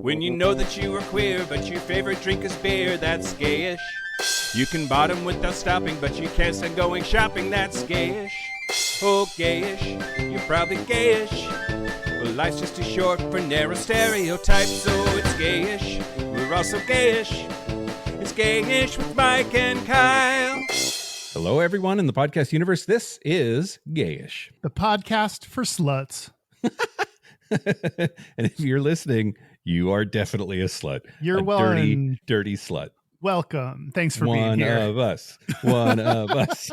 When you know that you are queer, but your favorite drink is beer, that's gayish. You can bottom without stopping, but you can't stand going shopping, that's gayish. Oh, gayish, you're probably gayish. Well, life's just too short for narrow stereotypes, so it's gayish. We're also gayish. It's Gayish with Mike and Kyle. Hello, everyone in the podcast universe. This is Gayish, the podcast for sluts. And if you're listening, you are definitely a slut. You're a one. dirty slut. Welcome. Thanks for being here. One of us. One of us.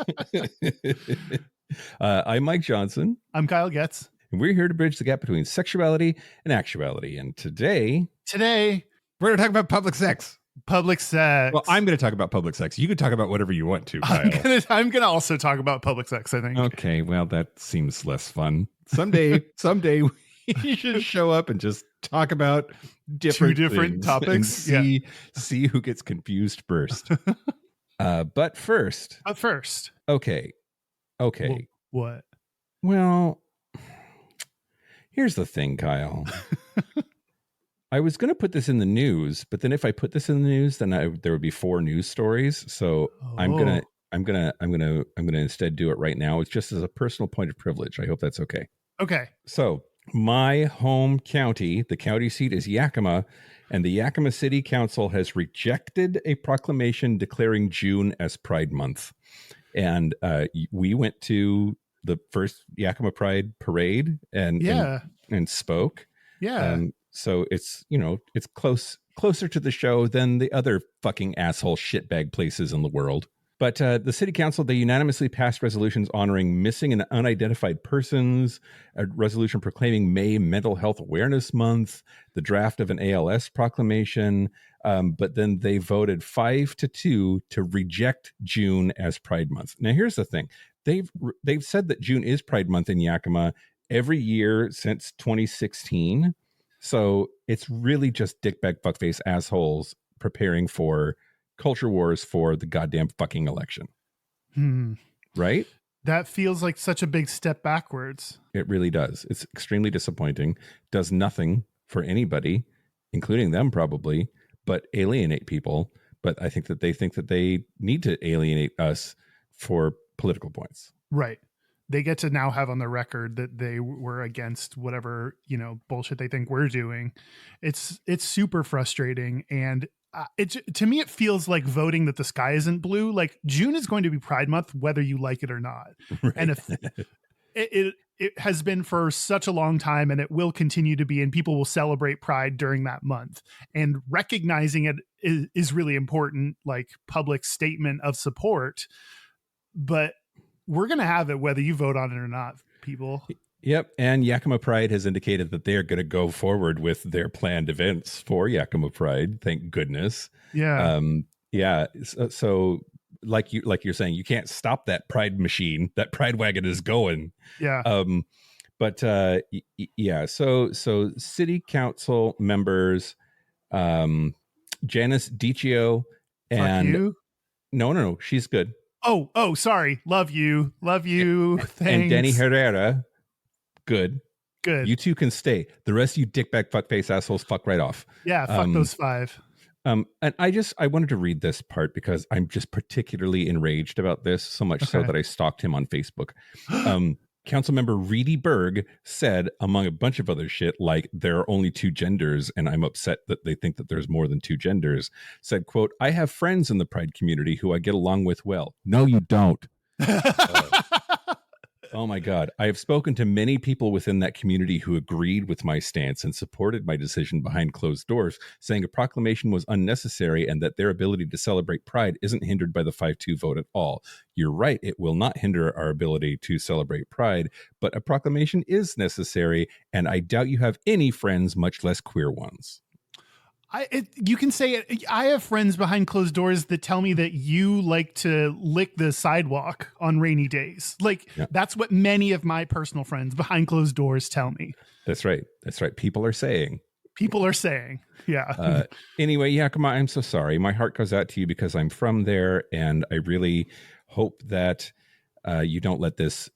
I'm Mike Johnson. I'm Kyle Getz. And we're here to bridge the gap between sexuality and actuality. And today, we're going to talk about public sex. Public sex. Well, I'm going to talk about public sex. You can talk about whatever you want to, Kyle. I'm gonna also talk about public sex, I think. Okay, well, that seems less fun. Someday we should show up and just talk about two different topics. And see who gets confused first. But first. Okay. What? Well, here's the thing, Kyle. I was going to put this in the news, but then if I put this in the news, then there would be 4 news stories. So I'm gonna instead do it right now. It's just as a personal point of privilege. I hope that's okay. Okay. So my home county, the county seat is Yakima, and the Yakima City Council has rejected a proclamation declaring June as Pride Month. And we went to the first Yakima Pride parade and spoke. Yeah. So it's, it's closer to the show than the other fucking asshole shitbag places in the world. But the city council, they unanimously passed resolutions honoring missing and unidentified persons, a resolution proclaiming May Mental Health Awareness Month, the draft of an ALS proclamation. But then they voted 5-2 to reject June as Pride Month. Now, here's the thing. They've said that June is Pride Month in Yakima every year since 2016. So it's really just dickbag fuckface assholes preparing for culture wars for the goddamn fucking election. Right? That feels like such a big step backwards. It really does. It's extremely disappointing. Does nothing for anybody, including them probably, but alienate people. But I think that they need to alienate us for political points. Right. They get to now have on the record that they were against whatever, bullshit they think we're doing. It's super frustrating. And to me, it feels like voting that the sky isn't blue. Like June is going to be Pride Month, whether you like it or not. Right. And if it has been for such a long time, and it will continue to be, and people will celebrate Pride during that month, and recognizing it is really important, like public statement of support. But we're going to have it whether you vote on it or not, people. Yep. And Yakima Pride has indicated that they're going to go forward with their planned events for Yakima Pride. Thank goodness. Yeah. So like you're saying, you can't stop that Pride machine. That Pride wagon is going. Yeah. So city council members, Janice Diccio and Fuck you? No, she's good. Oh, sorry. Love you. Thanks. And Denny Herrera. Good. You two can stay. The rest of you dickbag fuckface assholes, fuck right off. Yeah, fuck those 5. And I wanted to read this part because I'm just particularly enraged about this, so much so that I stalked him on Facebook. Councilmember Reedy Berg said, among a bunch of other shit, like there are only 2 genders and I'm upset that they think that there's more than 2 genders, said, quote, I have friends in the Pride community who I get along with well. No, you don't. Oh my God. I have spoken to many people within that community who agreed with my stance and supported my decision behind closed doors, saying a proclamation was unnecessary and that their ability to celebrate Pride isn't hindered by the 5-2 vote at all. You're right. It will not hinder our ability to celebrate Pride, but a proclamation is necessary. And I doubt you have any friends, much less queer ones. You can say it. I have friends behind closed doors that tell me that you like to lick the sidewalk on rainy days. That's what many of my personal friends behind closed doors tell me. That's right. People are saying. Yeah. Anyway, Yakima, I'm so sorry. My heart goes out to you because I'm from there, and I really hope that you don't let this,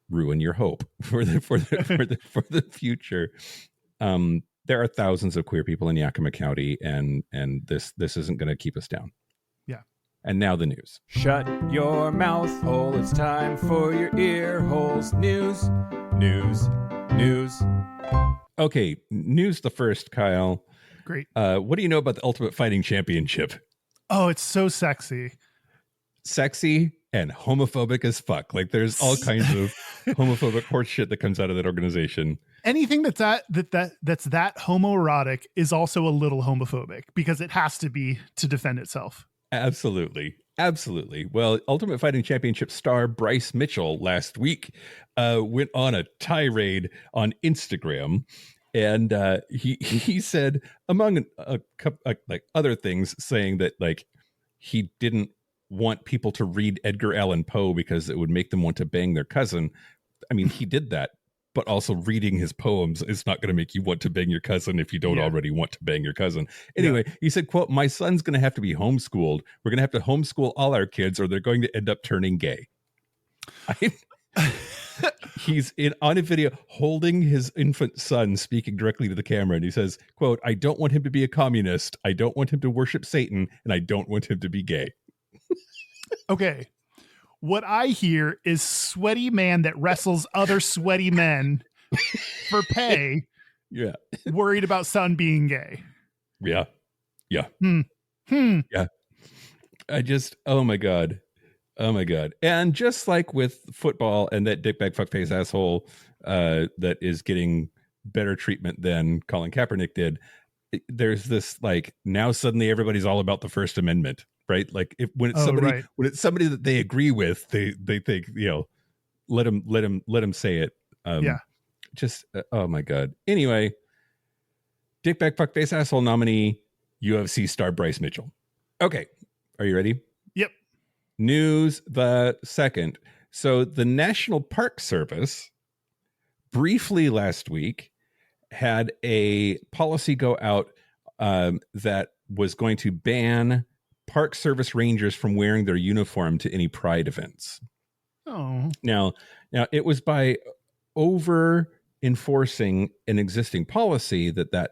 ruin your hope for the future. there are thousands of queer people in Yakima County, and this isn't going to keep us down. Yeah. And now the news. Shut your mouth hole. It's time for your ear holes. News, news, news. Okay, news the first, Kyle. Great. What do you know about the Ultimate Fighting Championship? Oh, it's so sexy. Sexy and homophobic as fuck. Like there's all kinds of homophobic horse shit that comes out of that organization. Anything that's that homoerotic is also a little homophobic because it has to be to defend itself. Absolutely. Well, Ultimate Fighting Championship star Bryce Mitchell last week went on a tirade on Instagram, and he said, among a couple like other things, saying that like he didn't want people to read Edgar Allan Poe because it would make them want to bang their cousin. I mean, he did that, but also reading his poems is not going to make you want to bang your cousin if you don't already want to bang your cousin. Anyway, he said, quote, "My son's going to have to be homeschooled. We're going to have to homeschool all our kids or they're going to end up turning gay." He's on a video holding his infant son, speaking directly to the camera. And he says, quote, "I don't want him to be a communist. I don't want him to worship Satan. And I don't want him to be gay." Okay. What I hear is sweaty man that wrestles other sweaty men for pay. Yeah. Worried about son being gay. Yeah. Yeah. I just, oh my God. And just like with football and that dickbag fuckface asshole that is getting better treatment than Colin Kaepernick did, there's this like, now suddenly everybody's all about the First Amendment, right? Like when it's somebody that they agree with, they think, let him say it. Oh my God. Anyway, dickbag fuckface asshole nominee, UFC star Bryce Mitchell. Okay. Are you ready? Yep. News the second. So the National Park Service briefly last week had a policy go out that was going to ban Park Service rangers from wearing their uniform to any Pride events. Oh. Now it was by over enforcing an existing policy that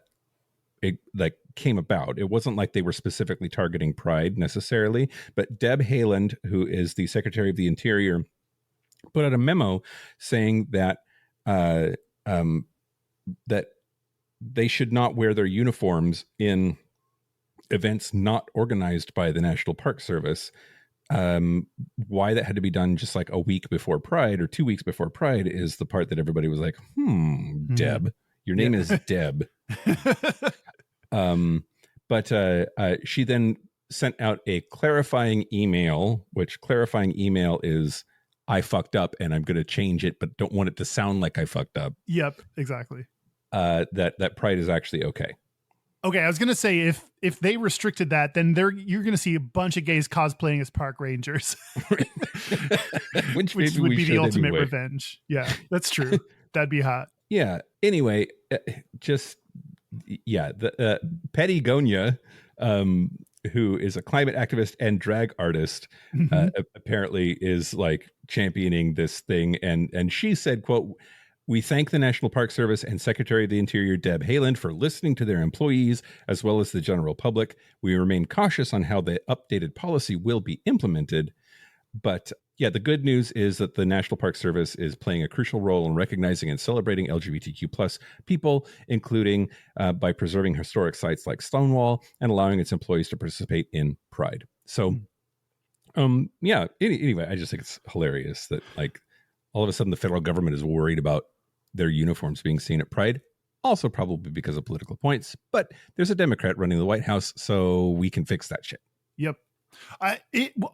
came about. It wasn't like they were specifically targeting Pride necessarily, but Deb Haaland, who is the Secretary of the Interior, put out a memo saying that that they should not wear their uniforms in events not organized by the National Park Service. Why that had to be done just like a week before Pride or 2 weeks before Pride is the part that everybody was like, Deb, your name is Deb. But she then sent out a clarifying email, which clarifying email is, "I fucked up and I'm going to change it, but don't want it to sound like I fucked up." Yep, exactly. That Pride is actually okay. Okay, I was going to say if they restricted that, then you're going to see a bunch of gays cosplaying as park rangers, which would be the ultimate revenge. Yeah, that's true. That'd be hot. Yeah. Anyway, the Patty Gonya, who is a climate activist and drag artist, apparently is like championing this thing. And she said, quote, "We thank the National Park Service and Secretary of the Interior, Deb Haaland, for listening to their employees as well as the general public. We remain cautious on how the updated policy will be implemented." But yeah, the good news is that the National Park Service is playing a crucial role in recognizing and celebrating LGBTQ plus people, including by preserving historic sites like Stonewall and allowing its employees to participate in Pride. So, anyway, I just think it's hilarious that like all of a sudden the federal government is worried about their uniforms being seen at Pride. Also probably because of political points, but there's a Democrat running the White House, so we can fix that shit. Yep.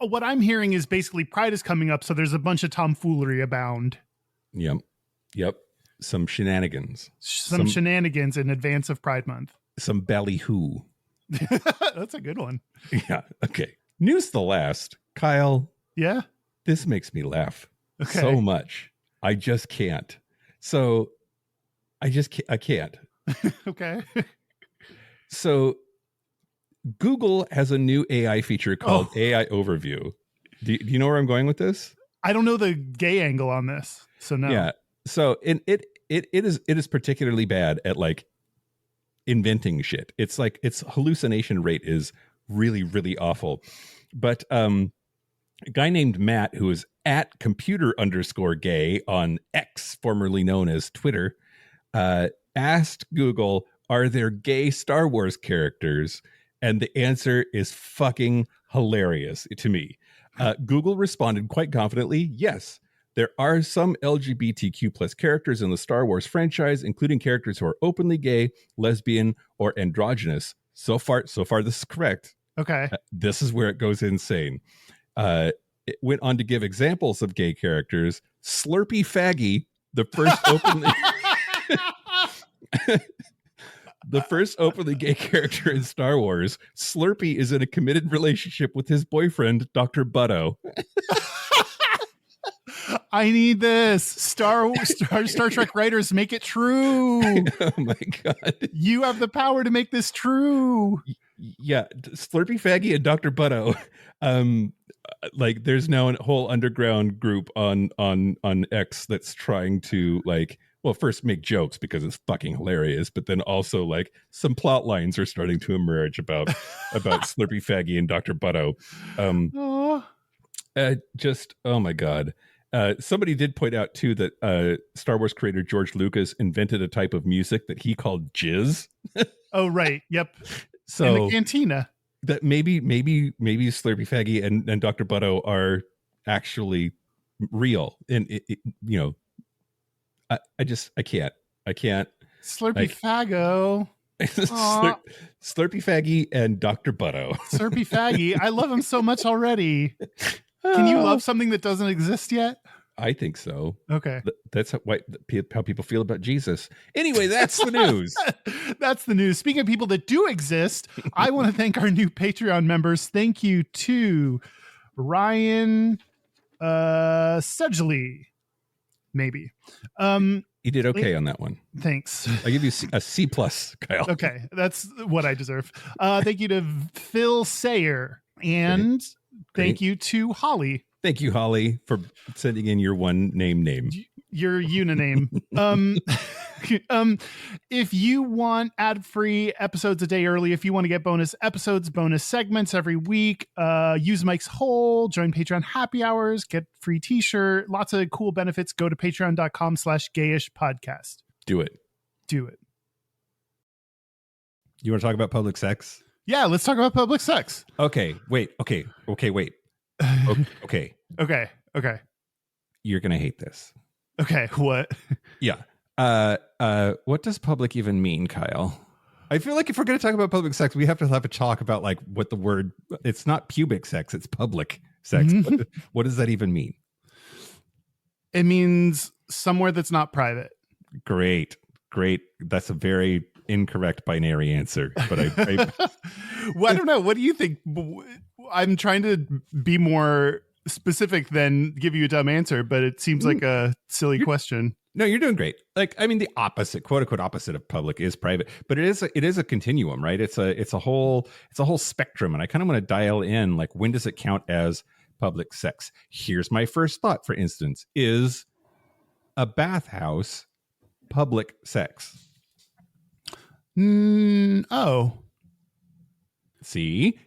What I'm hearing is basically Pride is coming up, so there's a bunch of tomfoolery abound. Yep. Some shenanigans. Some shenanigans in advance of Pride Month. Some ballyhoo. That's a good one. Yeah. Okay. News the last. Kyle. Yeah. This makes me laugh so much. I just can't. So I can't. Okay. So Google has a new AI feature called AI Overview. Do you know where I'm going with this? I don't know the gay angle on this, so no. Yeah. So it is particularly bad at like inventing shit. It's like its hallucination rate is really, really awful. But a guy named Matt, who is at computer_gay on X, formerly known as Twitter, asked Google, are there gay Star Wars characters? And the answer is fucking hilarious to me. Google responded quite confidently, yes, there are some LGBTQ plus characters in the Star Wars franchise, including characters who are openly gay, lesbian, or androgynous. So far, this is correct. Okay. This is where it goes insane. It went on to give examples of gay characters. Slurpy Faggy, the first openly... The first openly gay character in Star Wars, Slurpy is in a committed relationship with his boyfriend, Dr. Butto. I need this. Star Trek writers, make it true. Oh my God. You have the power to make this true. Yeah, Slurpy Faggy and Dr. Butto. Like there's now a whole underground group on X that's trying to like, well, first make jokes because it's fucking hilarious, but then also like some plot lines are starting to emerge about Slurpy Faggy and Dr. Butto. Just oh my God. Somebody did point out too that Star Wars creator George Lucas invented a type of music that he called jizz. Oh right, yep. So in the cantina. That maybe Slurpy Faggy and Dr. Butto are actually real, and you know. I can't. Slurpy Faggo. Slurpy Faggy and Dr. Butto. Slurpy Faggy. I love him so much already. Can you love something that doesn't exist yet? I think so. Okay. That's how people feel about Jesus. Anyway, that's the news. That's the news. Speaking of people that do exist, I want to thank our new Patreon members. Thank you to Ryan Sedgley. Maybe. You did okay on that one. Thanks. I give you a C+, Kyle. Okay, that's what I deserve. Thank you to Phil Sayer, and thank you to Holly. Thank you, Holly, for sending in your one name. Your unaname. If you want ad-free episodes a day early, if you want to get bonus episodes, bonus segments every week, use Mike's Hole, join Patreon happy hours, get free t-shirt, lots of cool benefits, go to patreon.com/gayish podcast. Do it. You want to talk about public sex? Yeah, let's talk about public sex. Okay, wait. Okay. You're going to hate this. Okay, what? Yeah. What does public even mean, Kyle? I feel like if we're going to talk about public sex, we have to have a talk about like what the word, it's not pubic sex, it's public sex. What does that even mean? It means somewhere that's not private. Great. That's a very incorrect binary answer, but I well, I don't know. What do you think? I'm trying to be more specific than give you a dumb answer, but it seems like a silly question. No, you're doing great. Like, I mean, the opposite, quote unquote, opposite of public is private, but it is a continuum, right? It's a whole spectrum, and I kind of want to dial in, like, when does it count as public sex? Here's my first thought. For instance, is a bathhouse public sex? Oh, see,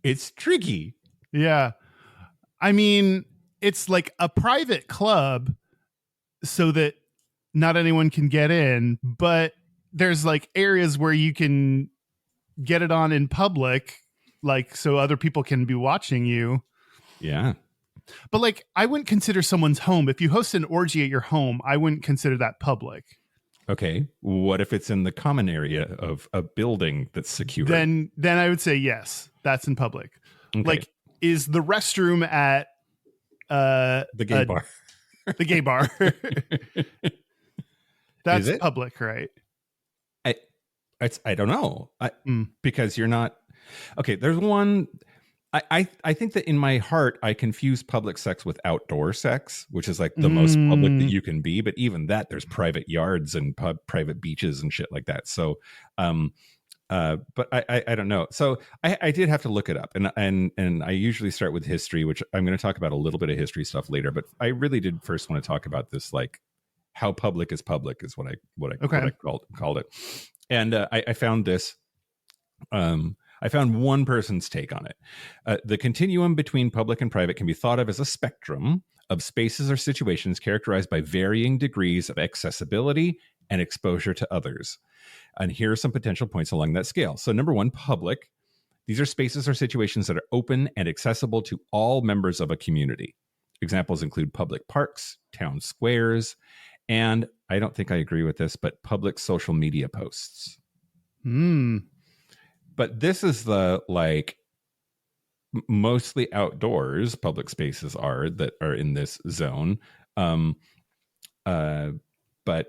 it's tricky. Yeah, I mean, it's like a private club, so that not anyone can get in, but there's like areas where you can get it on in public, like so other people can be watching you. Yeah. But like, I wouldn't consider someone's home. If you host an orgy at your home, I wouldn't consider that public. Okay. What if it's in the common area of a building that's secure? Then I would say yes, that's in public. Okay. Like, is the restroom at the gay bar? The gay bar. That's Is it? public, right? I don't know. Because you're not. Okay, there's one. I think that in my heart, I confuse public sex with outdoor sex, which is like the most public that you can be. But even that, there's private yards and private beaches and shit like that. So, but I don't know. So I did have to look it up, and I usually start with history, which I'm going to talk about a little bit of history stuff later. But I really did first want to talk about this like how public is what Okay. I called it. And I found this. I found one person's take on it. The continuum between public and private can be thought of as a spectrum of spaces or situations characterized by varying degrees of accessibility and exposure to others. And here are some potential points along that scale. So number one, public. These are spaces or situations that are open and accessible to all members of a community. Examples include public parks, town squares, and I don't think I agree with this, but public social media posts. But this is the mostly outdoors public spaces that are in this zone. But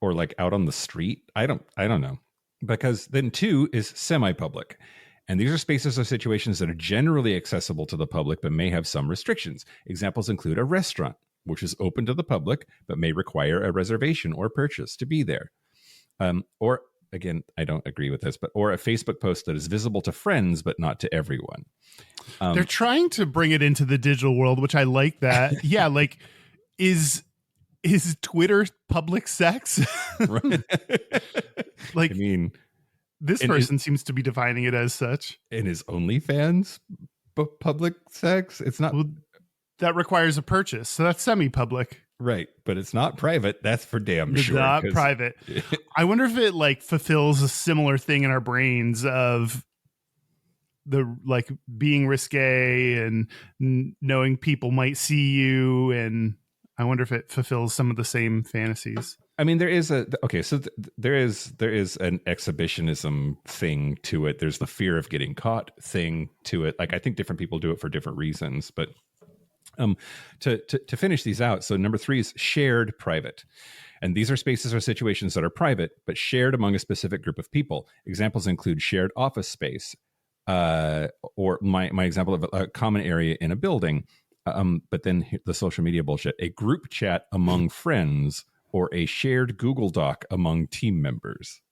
or like out on the street. I don't know. Because then 2 is semi-public. And these are spaces or situations that are generally accessible to the public, but may have some restrictions. Examples include a restaurant, which is open to the public, but may require a reservation or purchase to be there. Or, again, I don't agree with this, or a Facebook post that is visible to friends, but not to everyone. They're trying to bring it into the digital world, which I like that. Yeah, like, is Twitter public sex? Right. Like, I mean, this person seems to be defining it as such. And is OnlyFans public sex? It's not. Well, that requires a purchase, so that's semi-public. Right, but it's not private. That's for damn sure. Not private. I wonder if it like fulfills a similar thing in our brains of the like being risque and knowing people might see you, and I wonder if it fulfills some of the same fantasies. I mean, there is there is an exhibitionism thing to it. There's the fear of getting caught thing to it. Like, I think different people do it for different reasons, but to finish these out. So number 3 is shared private. And these are spaces or situations that are private, but shared among a specific group of people. Examples include shared office space, or my example of a common area in a building. But then the social media bullshit, a group chat among friends, or a shared Google Doc among team members.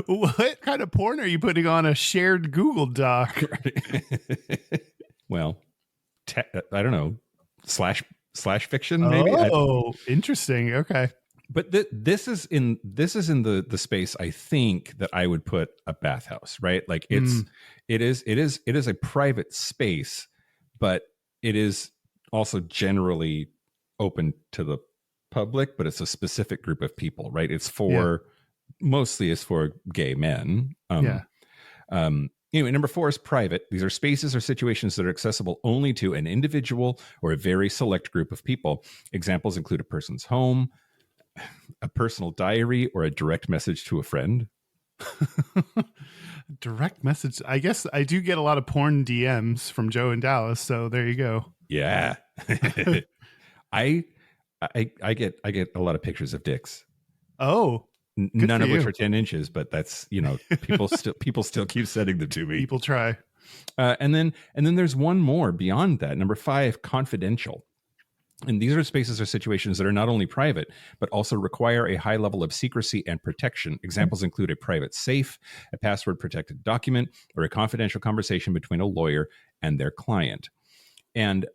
What kind of porn are you putting on a shared Google Doc? Well, I don't know, slash fiction maybe. Oh, interesting. Okay, but this is in the space I think that I would put a bathhouse, right? Like it is a private space, but it is also generally open to the public, but it's a specific group of people, right? It's mostly is for gay men. Anyway, number 4 is private. These are spaces or situations that are accessible only to an individual or a very select group of people. Examples include a person's home, a personal diary, or a direct message to a friend. Direct message. I guess I do get a lot of porn DMs from Joe in Dallas, so there you go. Yeah. I get a lot of pictures of dicks. Oh, none of which are 10 inches, but that's, people still keep sending them to me. People try. And then there's one more beyond that. Number 5, confidential. And these are spaces or situations that are not only private, but also require a high level of secrecy and protection. Examples include a private safe, a password protected document, or a confidential conversation between a lawyer and their client. And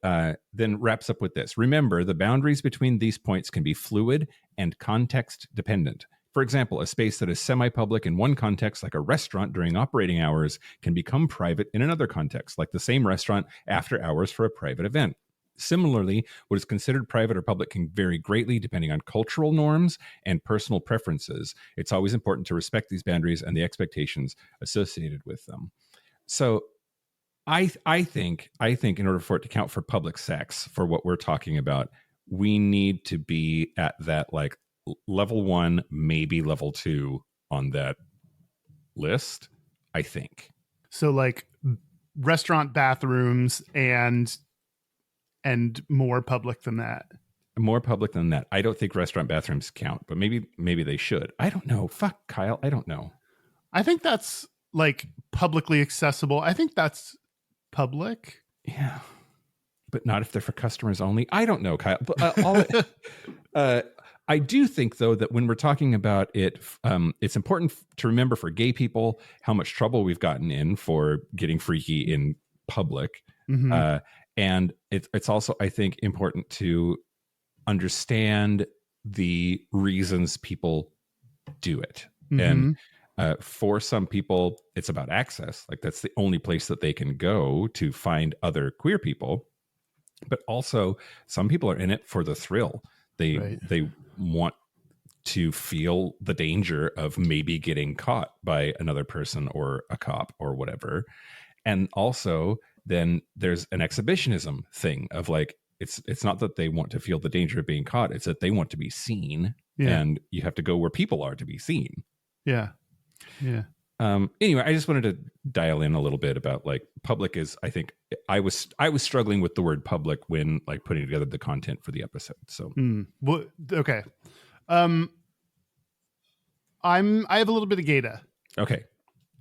then wraps up with this. Remember, the boundaries between these points can be fluid and context dependent. For example, a space that is semi-public in one context, like a restaurant during operating hours, can become private in another context, like the same restaurant after hours for a private event. Similarly, what is considered private or public can vary greatly depending on cultural norms and personal preferences. It's always important to respect these boundaries and the expectations associated with them. So I think in order for it to count for public sex, for what we're talking about, we need to be at that like level 1, maybe level 2 on that list, I think. So like restaurant bathrooms and more public than that. More public than that. I don't think restaurant bathrooms count, but maybe they should. I don't know. Fuck, Kyle. I don't know. I think that's like publicly accessible. I think that's public. Yeah. But not if they're for customers only. I don't know, Kyle. I do think, though, that when we're talking about it, it's important to remember for gay people how much trouble we've gotten in for getting freaky in public. Mm-hmm. And it's also, I think, important to understand the reasons people do it. Mhm. And for some people, it's about access. Like that's the only place that they can go to find other queer people. But also, some people are in it for the thrill. They want to feel the danger of maybe getting caught by another person or a cop or whatever. And also, then there's an exhibitionism thing of like, it's not that they want to feel the danger of being caught. It's that they want to be seen. Yeah. And you have to go where people are to be seen. Yeah. Yeah. Anyway, I just wanted to dial in a little bit about like public is, I think I was struggling with the word public when like putting together the content for the episode. So, Well, okay. I have a little bit of data okay.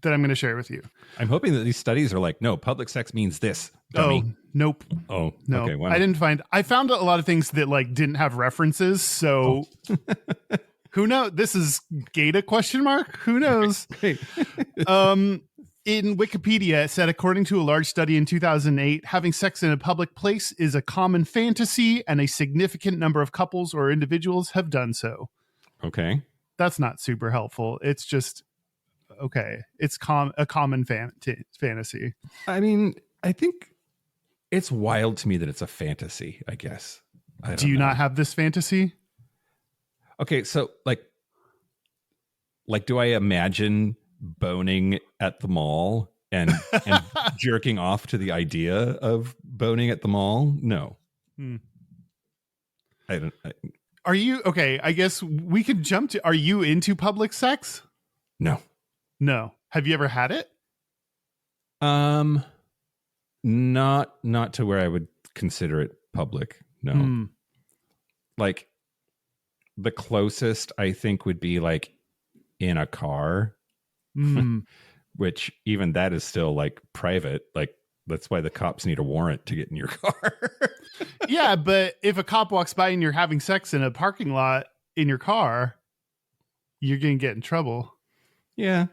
that I'm going to share with you. I'm hoping that these studies are like, no, public sex means this. Dummy. Oh, nope. Oh, No, okay. Well, I found a lot of things that like didn't have references. So who knows? This is Gata ? Who knows? great. In Wikipedia, it said, according to a large study in 2008, having sex in a public place is a common fantasy and a significant number of couples or individuals have done so. Okay. That's not super helpful. It's just, okay. It's a common fantasy. I mean, I think it's wild to me that it's a fantasy, I guess. Do you not have this fantasy? Okay, so like do I imagine boning at the mall and jerking off to the idea of boning at the mall? No. Are you okay? I guess we could jump to. Are you into public sex? No. No. Have you ever had it? Not to where I would consider it public. No. Like the closest I think would be like in a car, which even that is still like private. Like that's why the cops need a warrant to get in your car. Yeah, but if a cop walks by and you're having sex in a parking lot in your car, you're going to get in trouble. Yeah.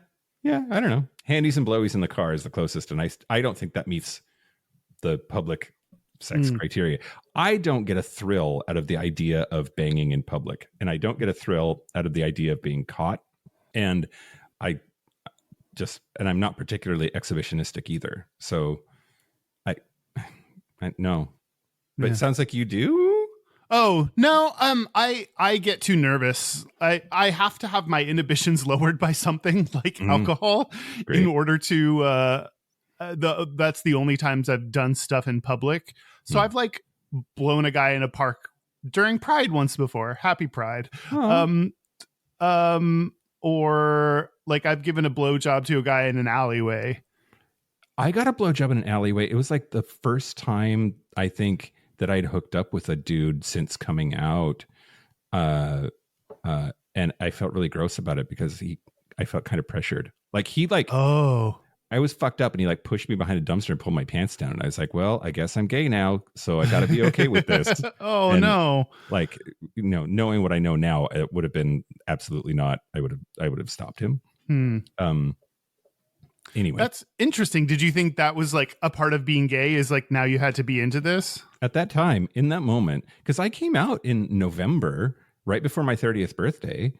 I don't know. Handies and blowies in the car is the closest. And I don't think that meets the public sex criteria. I don't get a thrill out of the idea of banging in public. And I don't get a thrill out of the idea of being caught. And I'm not particularly exhibitionistic either. So I no. But It sounds like you do? Oh, no. I get too nervous. I have to have my inhibitions lowered by something like alcohol in order to that's the only times I've done stuff in public. So I've like blown a guy in a park during Pride once before. Happy Pride. Or like I've given a blowjob to a guy in an alleyway. I got a blowjob in an alleyway. It was like the first time I think that I'd hooked up with a dude since coming out. And I felt really gross about it because I felt kind of pressured. Like I was fucked up and he like pushed me behind a dumpster and pulled my pants down. And I was like, well, I guess I'm gay now. So I got to be okay with this. No. Like, knowing what I know now, it would have been absolutely not. I would have stopped him. Anyway, that's interesting. Did you think that was like a part of being gay is like now you had to be into this? At that time, in that moment, because I came out in November, right before my 30th birthday.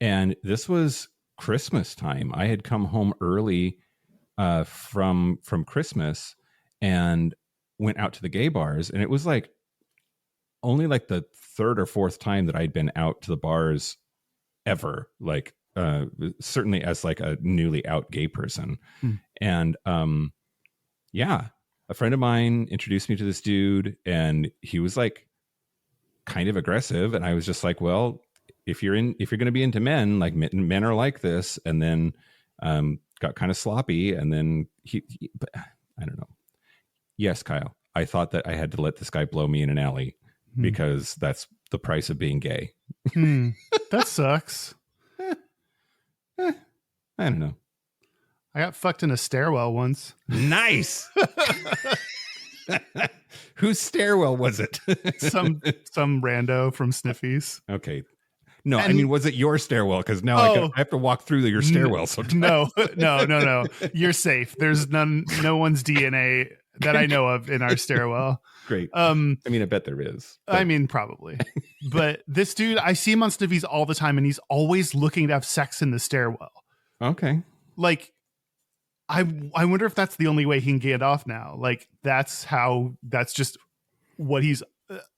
And this was Christmas time. I had come home early from Christmas and went out to the gay bars. And it was like only like the third or fourth time that I'd been out to the bars ever. Like, certainly as like a newly out gay person. And a friend of mine introduced me to this dude and he was like kind of aggressive. And I was just like, well, if you're going to be into men, like men are like this. And then, got kind of sloppy. And then but I don't know. Yes, Kyle, I thought that I had to let this guy blow me in an alley because that's the price of being gay. That sucks. I don't know. I got fucked in a stairwell once. Nice. Whose stairwell was it? some rando from Sniffies. Okay. No, I mean, was it your stairwell? Because now I have to walk through your stairwell sometimes. No. You're safe. There's no one's DNA that I know of in our stairwell. Great. I mean, I bet there is. I mean, probably. But this dude, I see him on Sniffies all the time, and he's always looking to have sex in the stairwell. Okay. Like, I wonder if that's the only way he can get off now. Like, that's just what he's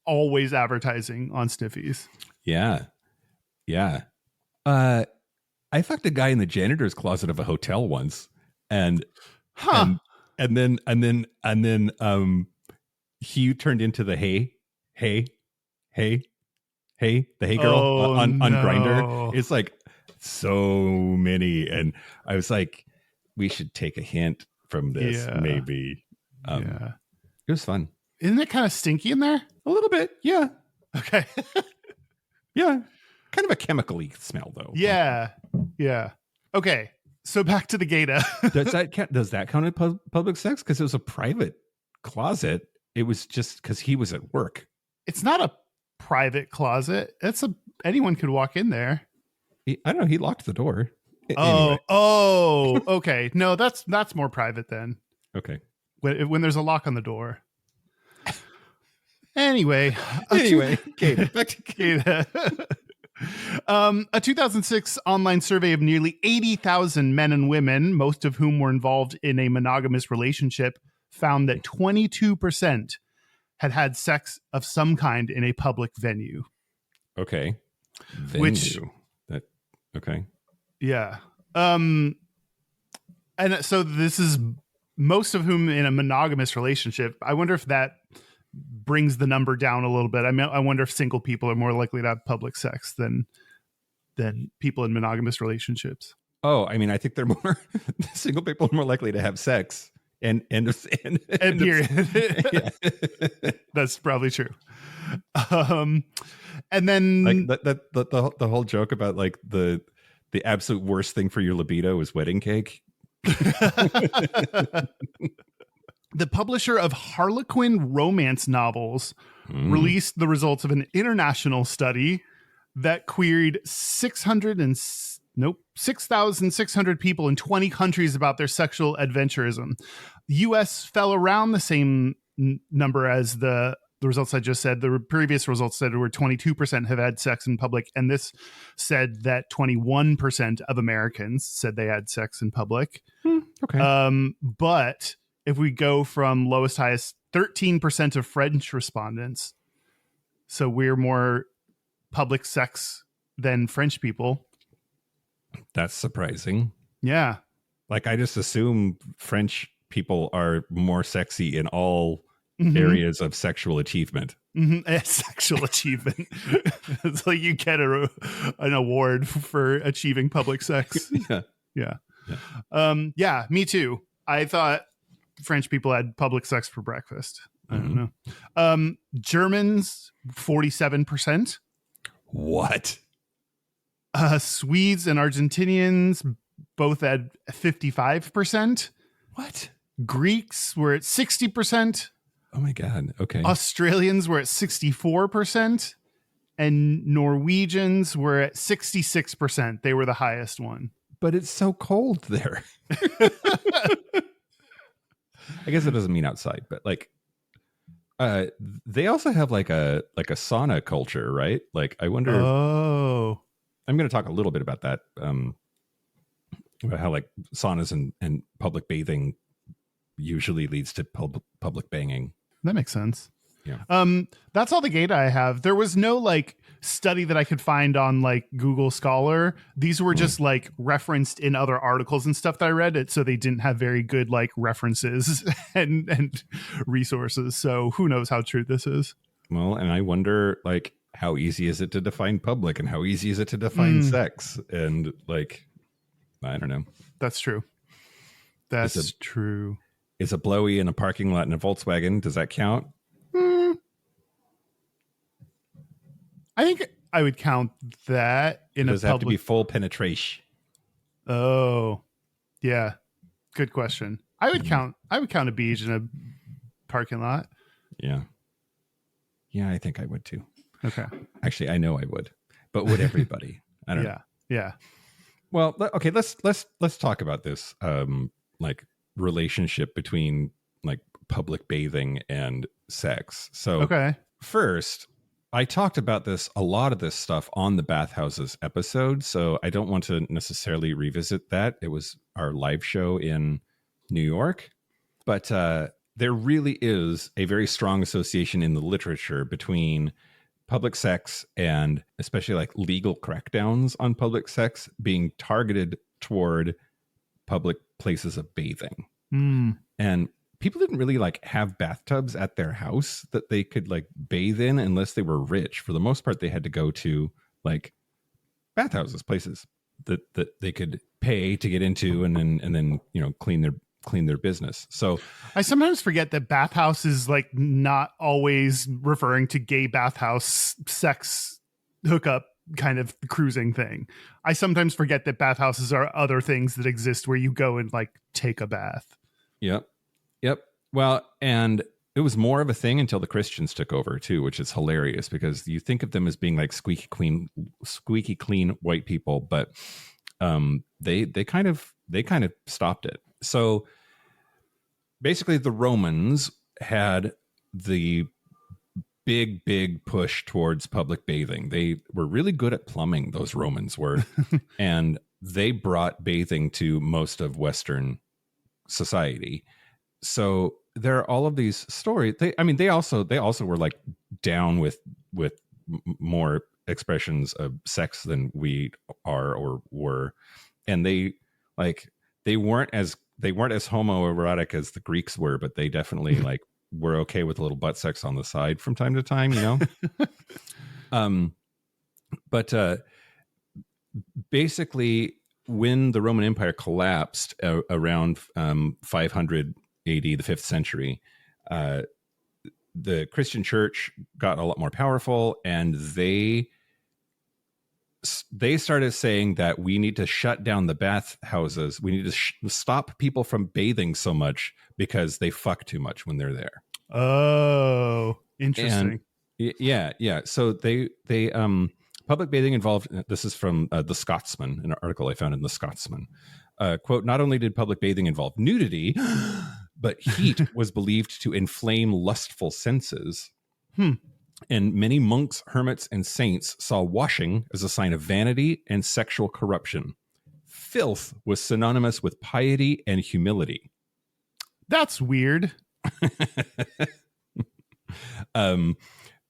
always advertising on Sniffies. Yeah. Yeah. I fucked a guy in the janitor's closet of a hotel once, and then he turned into the hey, the hey girl on Grindr. It's like so many, and I was like, we should take a hint from this, maybe. It was fun. Isn't it kind of stinky in there? A little bit, yeah. Okay. Yeah, kind of a chemical-y smell though. Yeah. Okay, so back to the Gayda. Does that count as public sex? Because it was a private closet. It was just because he was at work. It's not a private closet. Anyone could walk in there. I don't know. He locked the door. Oh, okay. No, that's more private then. Okay. When there's a lock on the door. Anyway, Gayda. Back to Gayda. A 2006 online survey of nearly 80,000 men and women, most of whom were involved in a monogamous relationship, found that 22% had sex of some kind in a public venue. Okay. Okay. Yeah. And so this is most of whom in a monogamous relationship. I wonder if that brings the number down a little bit. I mean, I wonder if single people are more likely to have public sex than people in monogamous relationships. Oh, I mean, I think they're more single people are more likely to have sex. And period. That's probably true. And then like the whole joke about like the absolute worst thing for your libido is wedding cake. The publisher of Harlequin romance novels released the results of an international study that queried 6,600 people in 20 countries about their sexual adventurism. The U.S. fell around the same number as the results I just said. The previous results said where 22% have had sex in public, and this said that 21% of Americans said they had sex in public. Okay. But if we go from lowest to highest, 13% of French respondents. So we're more public sex than French people. That's surprising. Yeah. Like I just assume French people are more sexy in all areas of sexual achievement. Sexual achievement. It's like you get an award for achieving public sex. Yeah. Me too. I thought French people had public sex for breakfast. I don't know. Germans, 47%. What? Swedes and Argentinians both had 55%. What? Greeks were at 60%. Oh my God. Okay. Australians were at 64%. And Norwegians were at 66%. They were the highest one. But it's so cold there. I guess it doesn't mean outside, but like they also have like a sauna culture, right? Like I wonder. Oh. I'm going to talk a little bit about that. About how like saunas and public bathing usually leads to public banging. That makes sense. Yeah. That's all the Gayda I have. There was no like study that I could find on like Google Scholar. These were just like referenced in other articles and stuff that I read it. So they didn't have very good like references and resources. So who knows how true this is? Well, and I wonder like how easy is it to define public and how easy is it to define sex? And like, I don't know. That's true. That's true. Is a blowy in a parking lot in a Volkswagen? Does that count? I think I would count that in Does a it have public. to be full penetration? Oh, yeah. Good question. I would count a beach in a parking lot. Yeah. Yeah, I think I would too. Okay. Actually, I know I would, but would everybody? I don't know. Yeah. Well, okay. Let's talk about this like relationship between like public bathing and sex. So Okay. first, I talked about a lot of this stuff on the Bathhouses episode, so I don't want to necessarily revisit that. It was our live show in New York. But there really is a very strong association in the literature between public sex and especially like legal crackdowns on public sex being targeted toward public places of bathing. And people didn't really like have bathtubs at their house that they could like bathe in unless they were rich. For the most part, they had to go to like bathhouses, places that they could pay to get into and then clean their business. So I sometimes forget that bathhouse is like not always referring to gay bathhouse sex hookup kind of cruising thing. I sometimes forget that bathhouses are other things that exist where you go and like take a bath. Yep. Well, and it was more of a thing until the Christians took over too, which is hilarious because you think of them as being like squeaky clean white people, but they kind of stopped it. So basically the Romans had the big push towards public bathing. They were really good at plumbing, those Romans were, and they brought bathing to most of Western society. So there are all of these stories. They also were like down with more expressions of sex than we are or were, and they weren't as homoerotic as the Greeks were, but they definitely like were okay with a little butt sex on the side from time to time, But basically, when the Roman Empire collapsed around 500 AD, the 5th century, the Christian church got a lot more powerful, and they started saying that we need to shut down the bathhouses. We need to stop people from bathing so much because they fuck too much when they're there. Oh, interesting. And yeah. So they public bathing involved. This is from The Scotsman, an article I found in The Scotsman. Quote: not only did public bathing involve nudity, but heat was believed to inflame lustful senses. And many monks, hermits, and saints saw washing as a sign of vanity and sexual corruption. Filth was synonymous with piety and humility. That's weird.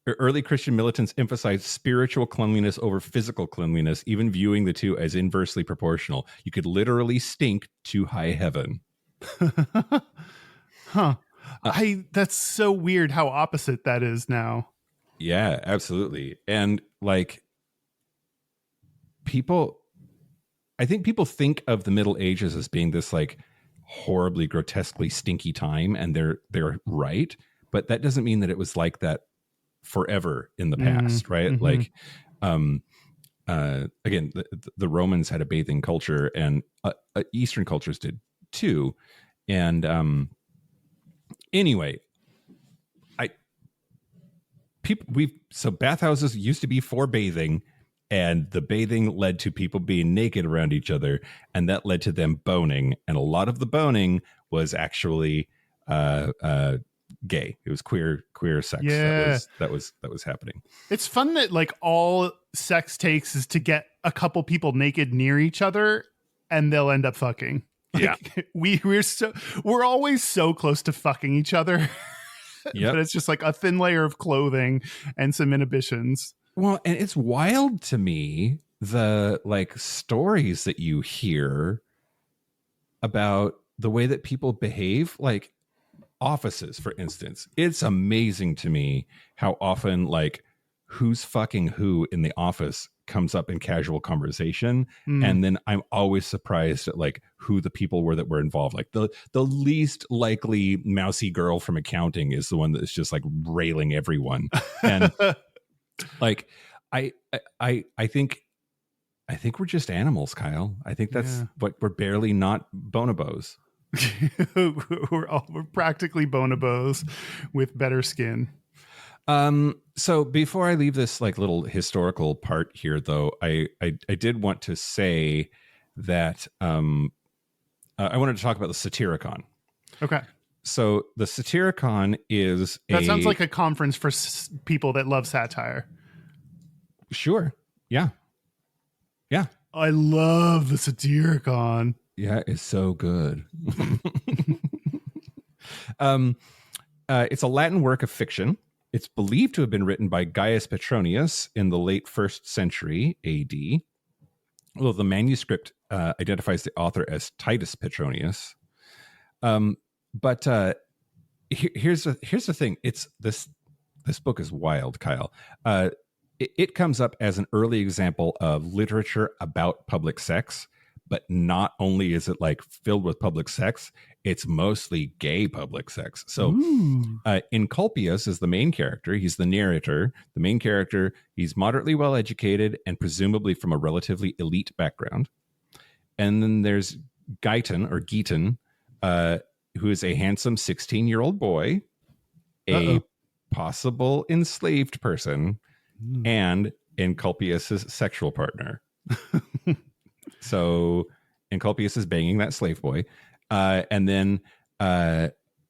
Early Christian militants emphasized spiritual cleanliness over physical cleanliness, even viewing the two as inversely proportional. You could literally stink to high heaven. Huh. That's so weird how opposite that is now. Yeah, absolutely. And like I think people think of the Middle Ages as being this like horribly grotesquely stinky time, and they're right, but that doesn't mean that it was like that forever in the past, right? Mm-hmm. Like again, the Romans had a bathing culture, and Eastern cultures did too. And anyway, so bathhouses used to be for bathing, and the bathing led to people being naked around each other, and that led to them boning, and a lot of the boning was actually gay. It was queer sex. Yeah. that was happening. It's fun that like all sex takes is to get a couple people naked near each other, and they'll end up fucking. Like, yeah, we're always so close to fucking each other. Yep. But it's just like a thin layer of clothing and some inhibitions. Well, and it's wild to me, the like stories that you hear about the way that people behave, like offices, for instance. It's amazing to me how often like who's fucking who in the office comes up in casual conversation. And then I'm always surprised at like who the people were that were involved. Like the least likely mousy girl from accounting is the one that's just like railing everyone. And like I think we're just animals, Kyle. I think that's what we're barely not bonobos. we're practically bonobos with better skin. So before I leave this like little historical part here, though, I did want to say that I wanted to talk about the Satyricon. Okay. So the Satyricon is That sounds like a conference for people that love satire. Sure. Yeah. Yeah. I love the Satyricon. Yeah, it's so good. It's a Latin work of fiction. It's believed to have been written by Gaius Petronius in the late 1st century AD, although the manuscript identifies the author as Titus Petronius. But here's the thing. It's this book is wild, Kyle. It comes up as an early example of literature about public sex, but not only is it like filled with public sex, it's mostly gay public sex. So Encolpius is the main character. He's the narrator, the main character. He's moderately well educated and presumably from a relatively elite background. And then there's Guyton, who is a handsome 16-year-old boy, a possible enslaved person, and Encolpius's sexual partner. So Encolpius is banging that slave boy. And then Asiltos,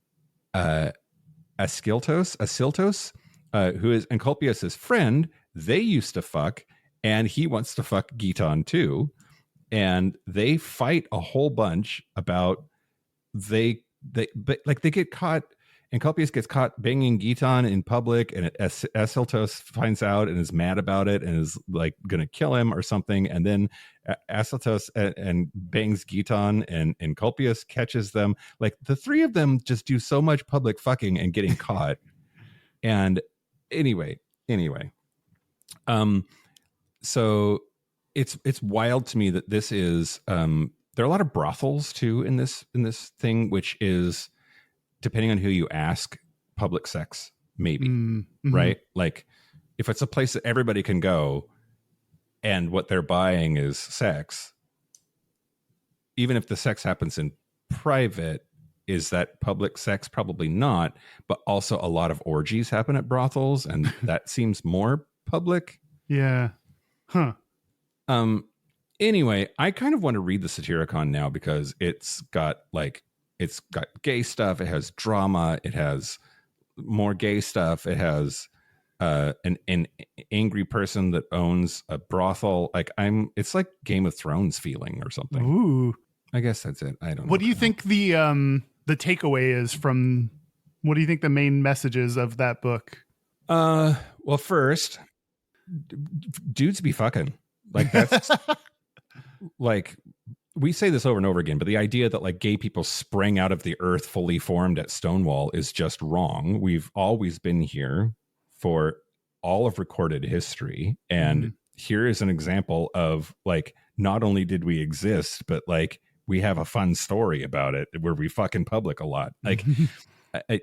who is Encolpius's friend, they used to fuck, and he wants to fuck Guyton too. And they fight a whole bunch about they get caught. Encolpius gets caught banging Guyton in public, and Asiltos finds out and is mad about it and is like going to kill him or something. And then Asiltos and bangs Guyton, and Encolpius catches them. Like the three of them just do so much public fucking and getting caught. And anyway, so it's wild to me that this is there are a lot of brothels too in this thing, which is, depending on who you ask, public sex, maybe, right? Like if it's a place that everybody can go and what they're buying is sex, even if the sex happens in private, is that public sex? Probably not. But also a lot of orgies happen at brothels, and that seems more public. Yeah. Huh. Anyway, I kind of want to read the Satyricon now because it's got gay stuff. It has drama. It has more gay stuff. It has an angry person that owns a brothel. It's like Game of Thrones feeling or something. Ooh. I guess that's it. I don't know. What do you think the takeaway is from, what do you think the main message is of that book? Well, first, dudes be fucking. Like that's like, we say this over and over again, but the idea that like gay people sprang out of the earth fully formed at Stonewall is just wrong. We've always been here for all of recorded history. And here is an example of like, not only did we exist, but like we have a fun story about it where we fuck in public a lot. Like I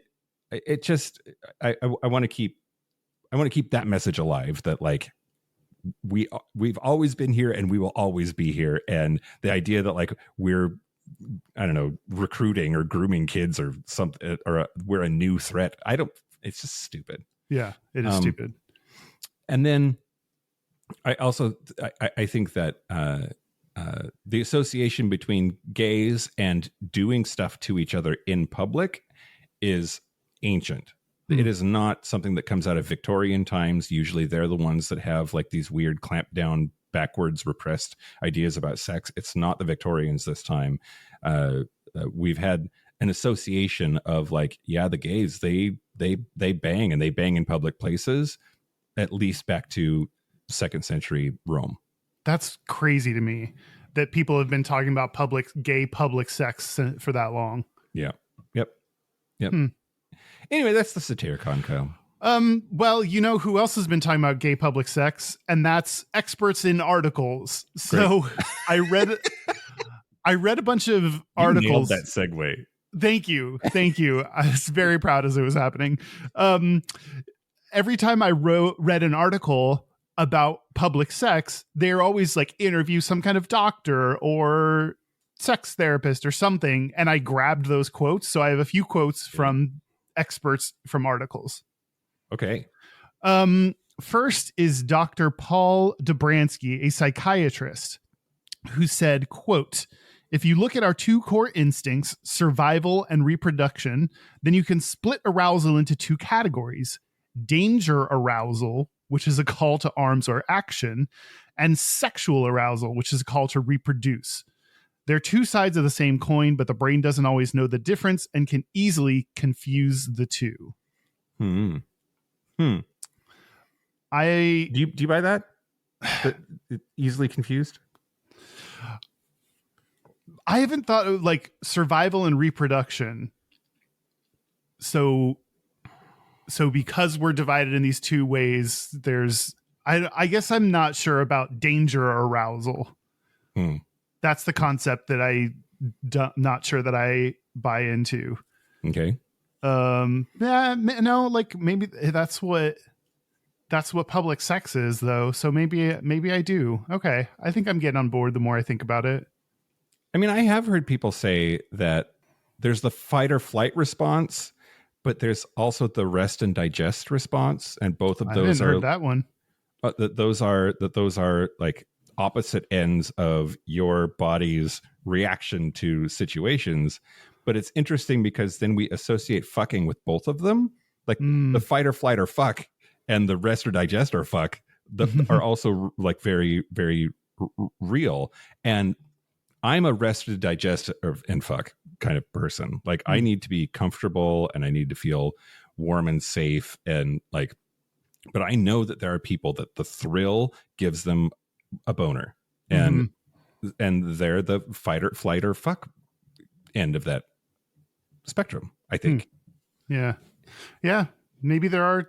want to keep that message alive, that like, we've always been here and we will always be here. And the idea that like we're, I don't know, recruiting or grooming kids or something, or we're a new threat, it's just stupid. Yeah, it is stupid. And then I also I think that the association between gays and doing stuff to each other in public is ancient. It is not something that comes out of Victorian times. Usually they're the ones that have like these weird clamped down, backwards repressed ideas about sex. It's not the Victorians this time. We've had an association of like, yeah, the gays, they bang, and they bang in public places, at least back to 2nd century Rome. That's crazy to me that people have been talking about gay public sex for that long. Yeah. Yep. Anyway, that's the Satyricon, Kyle. Well, you know who else has been talking about gay public sex, and that's experts in articles. So I read a bunch of articles. You nailed that segue. Thank you. I was very proud as it was happening. Every time I read an article about public sex, they're always like interview some kind of doctor or sex therapist or something, and I grabbed those quotes. So I have a few quotes from experts from articles. Okay. First is Dr. Paul Dobransky, a psychiatrist, who said, quote, If you look at our two core instincts, survival and reproduction, then you can split arousal into two categories: danger arousal, which is a call to arms or action, and sexual arousal, which is a call to reproduce. They're two sides of the same coin, but the brain doesn't always know the difference and can easily confuse the two. Hmm. Do you buy that? That easily confused? I haven't thought of like survival and reproduction. So because we're divided in these two ways, I guess I'm not sure about danger arousal. That's the concept that not sure that I buy into. Okay. No, like maybe that's what public sex is though. So maybe I do. Okay. I think I'm getting on board the more I think about it. I mean, I have heard people say that there's the fight or flight response, but there's also the rest and digest response, and both of those heard that one. Those are like opposite ends of your body's reaction to situations. But it's interesting because then we associate fucking with both of them, like the fight or flight or fuck, and the rest or digest or fuck are also like very, very real. And I'm a rest to digest and fuck kind of person. Like I need to be comfortable and I need to feel warm and safe and like, but I know that there are people that the thrill gives them a boner and they're the fight or flight or fuck end of that spectrum, I think. Yeah. Maybe there are,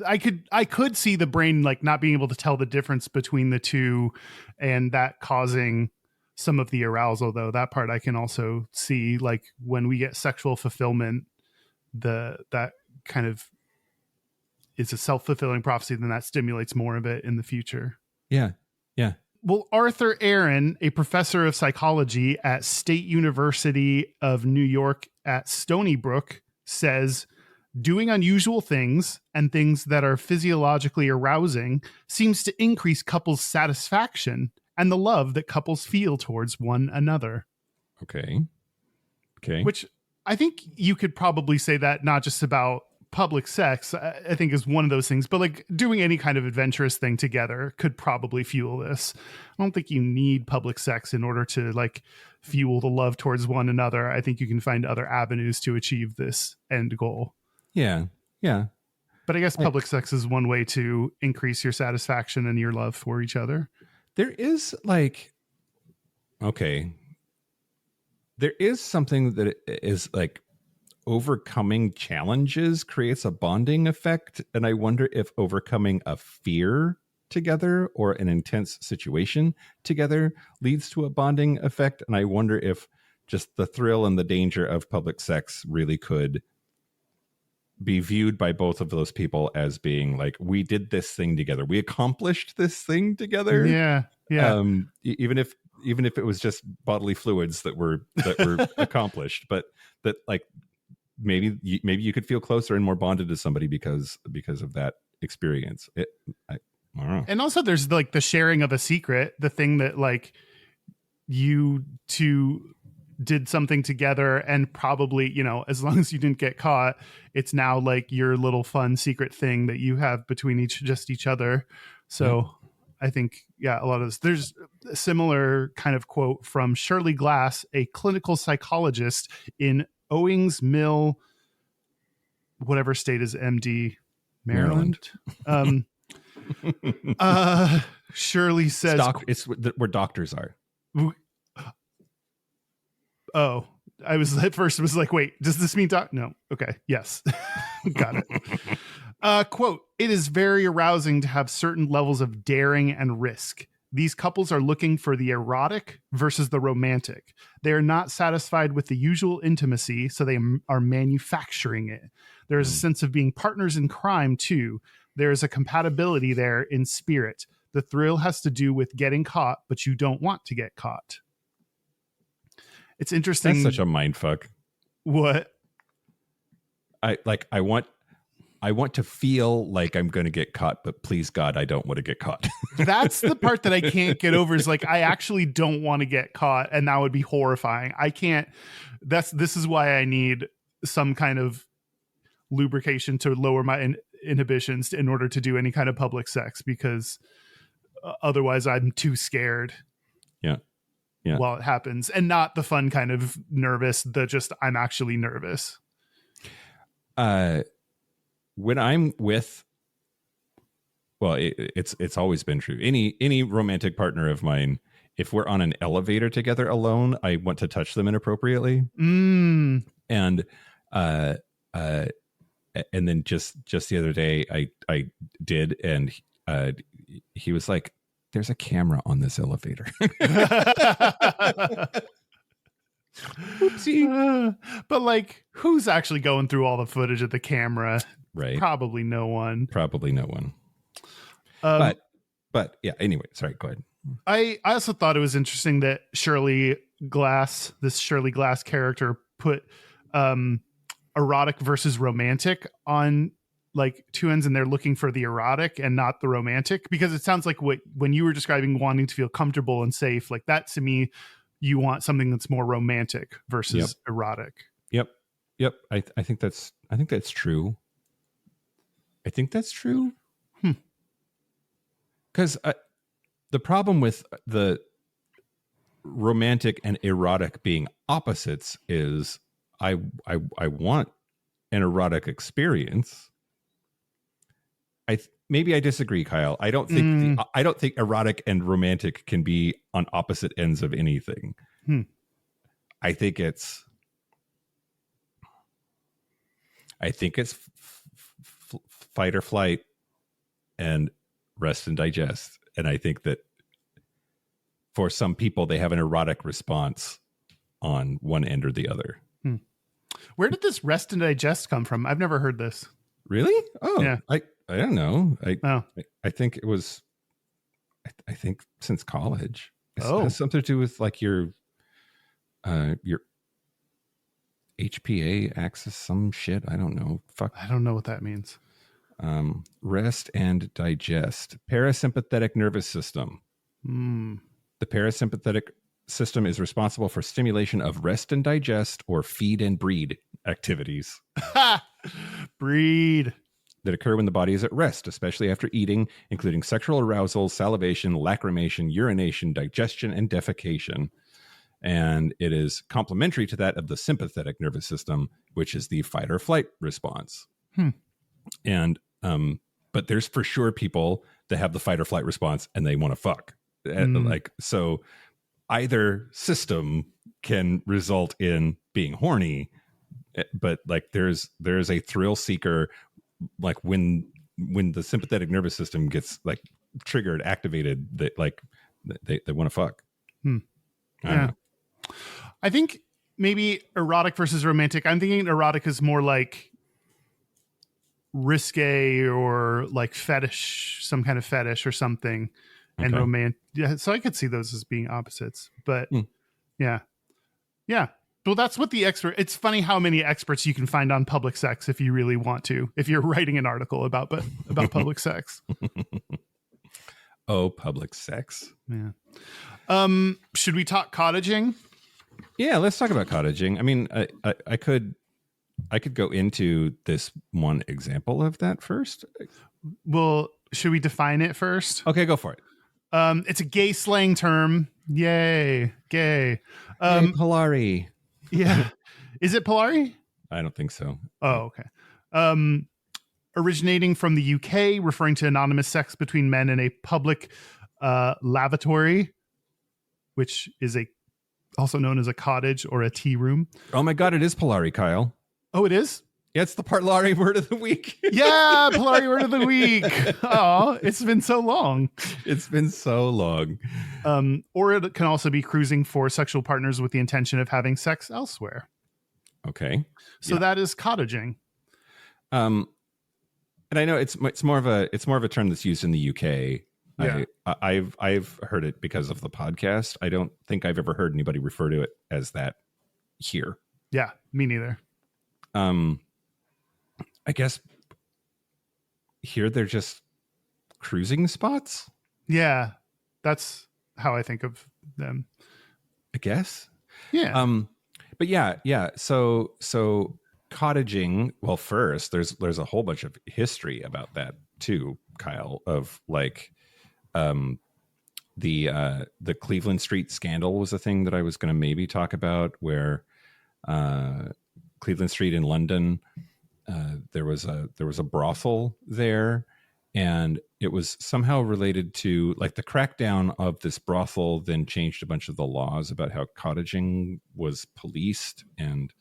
I could see the brain like not being able to tell the difference between the two and that causing some of the arousal though. That part I can also see, like when we get sexual fulfillment, that kind of is a self-fulfilling prophecy, then that stimulates more of it in the future. Yeah. Well, Arthur Aaron, a professor of psychology at State University of New York at Stony Brook, says doing unusual things and things that are physiologically arousing seems to increase couples' satisfaction and the love that couples feel towards one another. Okay. Which I think you could probably say that not just about public sex, I think is one of those things, but like doing any kind of adventurous thing together could probably fuel this. I don't think you need public sex in order to like fuel the love towards one another. I think you can find other avenues to achieve this end goal. Yeah. But I guess public sex is one way to increase your satisfaction and your love for each other. There is like, okay, there is something that is like overcoming challenges creates a bonding effect. And I wonder if overcoming a fear together or an intense situation together leads to a bonding effect. And I wonder if just the thrill and the danger of public sex really could be viewed by both of those people as being like, we did this thing together. We accomplished this thing together. Yeah. Even if it was just bodily fluids that were accomplished, but that like maybe you could feel closer and more bonded to somebody because of that experience. I don't know. And also there's like the sharing of a secret, the thing that like you two did something together and probably, you know, as long as you didn't get caught, it's now like your little fun secret thing that you have between each other. So I think, a lot of this, there's a similar kind of quote from Shirley Glass, a clinical psychologist in Owings Mill, whatever state is MD, Maryland. Shirley says, it's where doctors are. Oh, I was at first was like, wait, does this mean no? Okay. Yes. Got it. Quote, it is very arousing to have certain levels of daring and risk. These couples are looking for the erotic versus the romantic. They are not satisfied with the usual intimacy, so they are manufacturing it. There is a sense of being partners in crime, too. There is a compatibility there in spirit. The thrill has to do with getting caught, but you don't want to get caught. It's interesting. That's such a mind fuck. What? I I want to feel like I'm going to get caught, but please God, I don't want to get caught. That's the part that I can't get over, is like, I actually don't want to get caught, and that would be horrifying. I can't. This is why I need some kind of lubrication to lower my inhibitions in order to do any kind of public sex, because otherwise I'm too scared. Yeah. While it happens, and not the fun kind of nervous, I'm actually nervous. When I'm with, well, it's always been true. Any romantic partner of mine, if we're on an elevator together alone, I want to touch them inappropriately. And then just the other day, I did, and he was like, "There's a camera on this elevator." Oopsie. But like, who's actually going through all the footage of the camera? Right. Probably no one. But yeah, anyway, sorry, go ahead. I also thought it was interesting that this Shirley Glass character put erotic versus romantic on like two ends, and they're looking for the erotic and not the romantic, because it sounds like when you were describing wanting to feel comfortable and safe, like that to me, you want something that's more romantic versus erotic. Yep. I think that's true. I think that's true. Because the problem with the romantic and erotic being opposites is I want an erotic experience. Maybe I disagree, Kyle. I don't think erotic and romantic can be on opposite ends of anything. I think it's fight or flight and rest and digest. And I think that for some people, they have an erotic response on one end or the other. Where did this rest and digest come from? I've never heard this. Really? Oh, yeah. I don't know. I think it was, I think since college. It has something to do with like your HPA axis, some shit. I don't know. Fuck. I don't know what that means. Rest and digest. Parasympathetic nervous system. The parasympathetic system is responsible for stimulation of rest and digest, or feed and breed activities. Breed. That occur when the body is at rest, especially after eating, including sexual arousal, salivation, lacrimation, urination, digestion, and defecation. And it is complementary to that of the sympathetic nervous system, which is the fight or flight response. And but there's for sure people that have the fight or flight response and they want to fuck. Like, so either system can result in being horny, but like there's a thrill seeker, like when the sympathetic nervous system gets like triggered, activated, that like they want to fuck. I think maybe erotic versus romantic. I'm thinking erotic is more like risque or like fetish, some kind of fetish or something. And romantic. Yeah. So I could see those as being opposites, but yeah. Well, that's what the expert. It's funny how many experts you can find on public sex if you really want to. If you're writing an article about public sex. Oh, public sex. Yeah. Should we talk cottaging? Yeah, let's talk about cottaging. I mean, I could go into this one example of that first. Well, should we define it first? Okay, go for it. It's a gay slang term. Yay, gay. Polari. Yeah. Is it Polari? I don't think so. Oh, okay. Originating from the UK, referring to anonymous sex between men in a public lavatory, which is also known as a cottage or a tea room. Oh my God, it is Polari, Kyle. Oh, it is? Yeah, it's the Polari word of the week. Yeah, Polari word of the week. Oh, it's been so long. It's been so long. Or it can also be cruising for sexual partners with the intention of having sex elsewhere. Okay. So that is cottaging. And I know it's more of a term that's used in the UK. Yeah. I've heard it because of the podcast. I don't think I've ever heard anybody refer to it as that here. Yeah, me neither. I guess here they're just cruising spots, Yeah, that's how I think of them. I guess. Yeah. But yeah. So cottaging. Well, first there's a whole bunch of history about that too, Kyle. Of like, the Cleveland Street scandal was a thing that I was going to maybe talk about, where Cleveland Street in London, there was a brothel there, and it was somehow related to like the crackdown of this brothel then changed a bunch of the laws about how cottaging was policed. And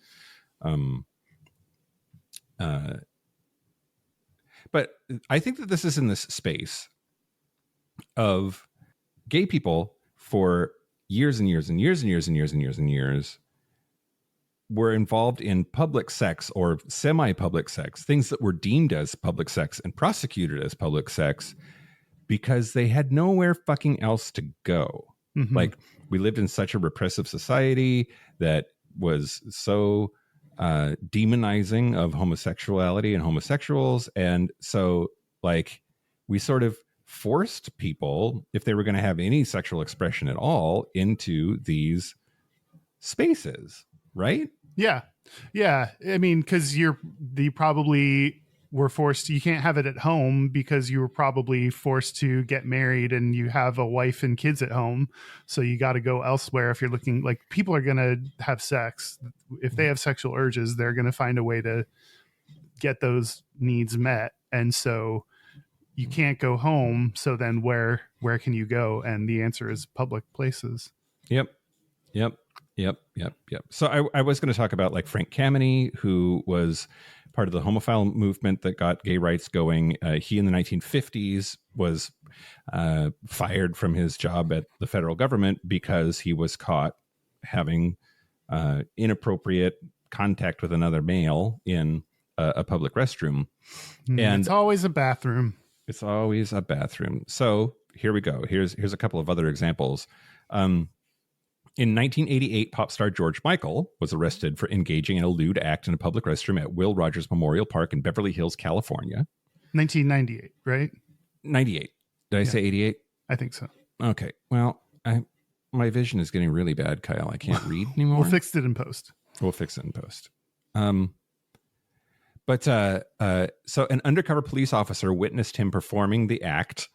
but I think that this is in this space of gay people for years and years and years and years and years and years and years were involved in public sex or semi-public sex, things that were deemed as public sex and prosecuted as public sex because they had nowhere fucking else to go. Mhm. Like, we lived in such a repressive society that was so demonizing of homosexuality and homosexuals. And so like we sort of forced people, if they were going to have any sexual expression at all, into these spaces, right? Yeah. Yeah. I mean, because you probably were forced, you can't have it at home because you were probably forced to get married and you have a wife and kids at home. So you got to go elsewhere if you're looking, like, people are going to have sex. If they have sexual urges, they're going to find a way to get those needs met. And so you can't go home. So then where can you go? And the answer is public places. Yep. So I was going to talk about like Frank Kameny, who was part of the homophile movement that got gay rights going. He in the 1950s was fired from his job at the federal government because he was caught having inappropriate contact with another male in a public restroom. And it's always a bathroom. It's always a bathroom. So here we go. Here's a couple of other examples. In 1988, pop star George Michael was arrested for engaging in a lewd act in a public restroom at Will Rogers Memorial Park in Beverly Hills, California. 1998, right? 98. Did I say 88? I think so. Okay. Well, my vision is getting really bad, Kyle. I can't read anymore. We'll fix it in post. But so an undercover police officer witnessed him performing the act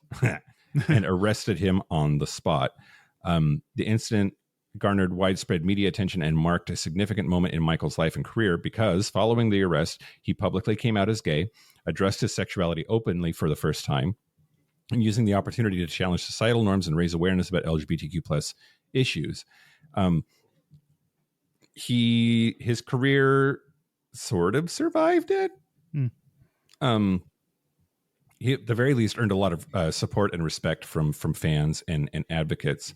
and arrested him on the spot. The incident garnered widespread media attention and marked a significant moment in Michael's life and career because following the arrest, he publicly came out as gay, addressed his sexuality openly for the first time, and using the opportunity to challenge societal norms and raise awareness about LGBTQ plus issues. His career sort of survived it. He at the very least earned a lot of support and respect from fans and advocates.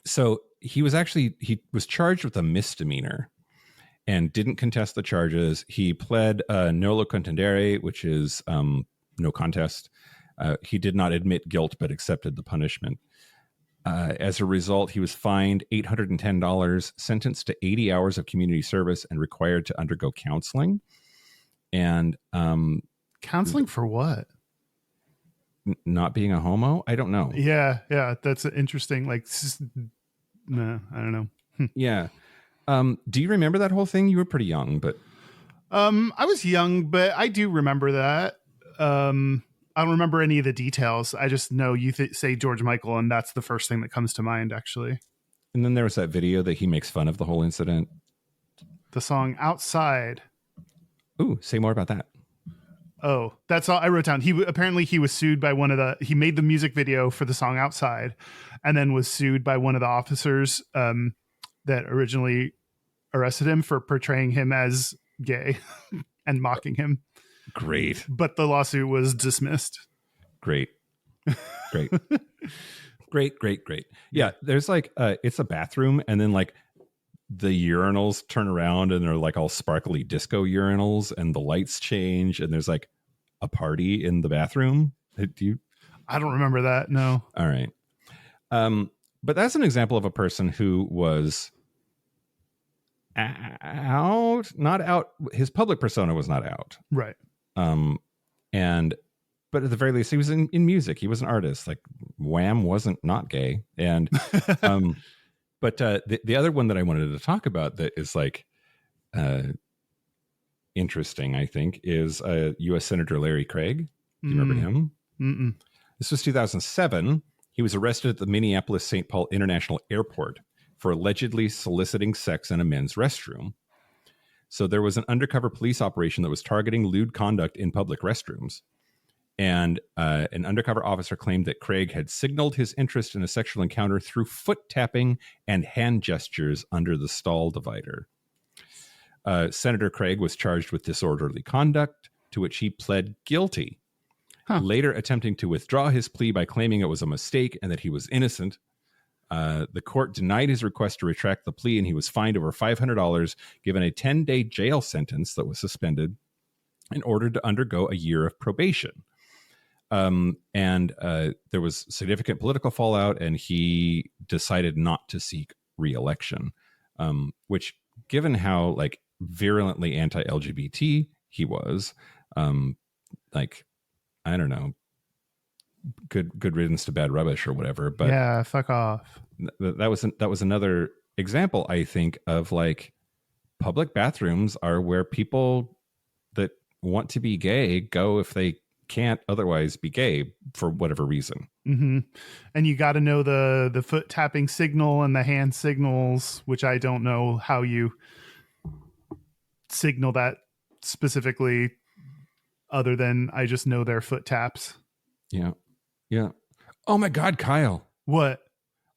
So he was charged with a misdemeanor and didn't contest the charges. He pled nolo contendere, which is no contest. He did not admit guilt, but accepted the punishment. As a result, he was fined $810, sentenced to 80 hours of community service, and required to undergo counseling. And counseling for what? Not being a homo? I don't know. Yeah, that's interesting. Like, no, I don't know. Yeah. Do you remember that whole thing? You were pretty young, but I was young, but I do remember that. I don't remember any of the details. I just know you say George Michael, and that's the first thing that comes to mind, actually. And then there was that video that he makes fun of the whole incident. The song Outside. Ooh, say more about that. Oh, that's all I wrote down. He was sued by he made the music video for the song Outside, and then was sued by one of the officers that originally arrested him for portraying him as gay and mocking him. Great. But the lawsuit was dismissed. Great. Yeah, there's like it's a bathroom, and then like the urinals turn around and they're like all sparkly disco urinals, and the lights change, and there's like a party in the bathroom. I don't remember that. No. All right. But that's an example of a person who was not out. His public persona was not out. Right. But at the very least, he was in music. He was an artist. Like Wham wasn't not gay. And but the other one that I wanted to talk about that is like interesting, I think, is U.S. Senator Larry Craig. Do you remember him? Mm-mm. This was 2007. He was arrested at the Minneapolis-St. Paul International Airport for allegedly soliciting sex in a men's restroom. So there was an undercover police operation that was targeting lewd conduct in public restrooms. And an undercover officer claimed that Craig had signaled his interest in a sexual encounter through foot tapping and hand gestures under the stall divider. Senator Craig was charged with disorderly conduct, to which he pled guilty, later attempting to withdraw his plea by claiming it was a mistake and that he was innocent. The court denied his request to retract the plea, and he was fined over $500, given a 10-day jail sentence that was suspended, and ordered to undergo a year of probation. There was significant political fallout, and he decided not to seek re-election, which, given how like virulently anti-LGBT he was, like, I don't know, good riddance to bad rubbish or whatever. But yeah, fuck off. That was another example, I think, of like public bathrooms are where people that want to be gay go if they can't otherwise be gay for whatever reason. Mm-hmm. And you got to know the foot tapping signal and the hand signals, which I don't know how you signal that specifically, other than I just know their foot taps. Yeah. Oh my God, Kyle. What?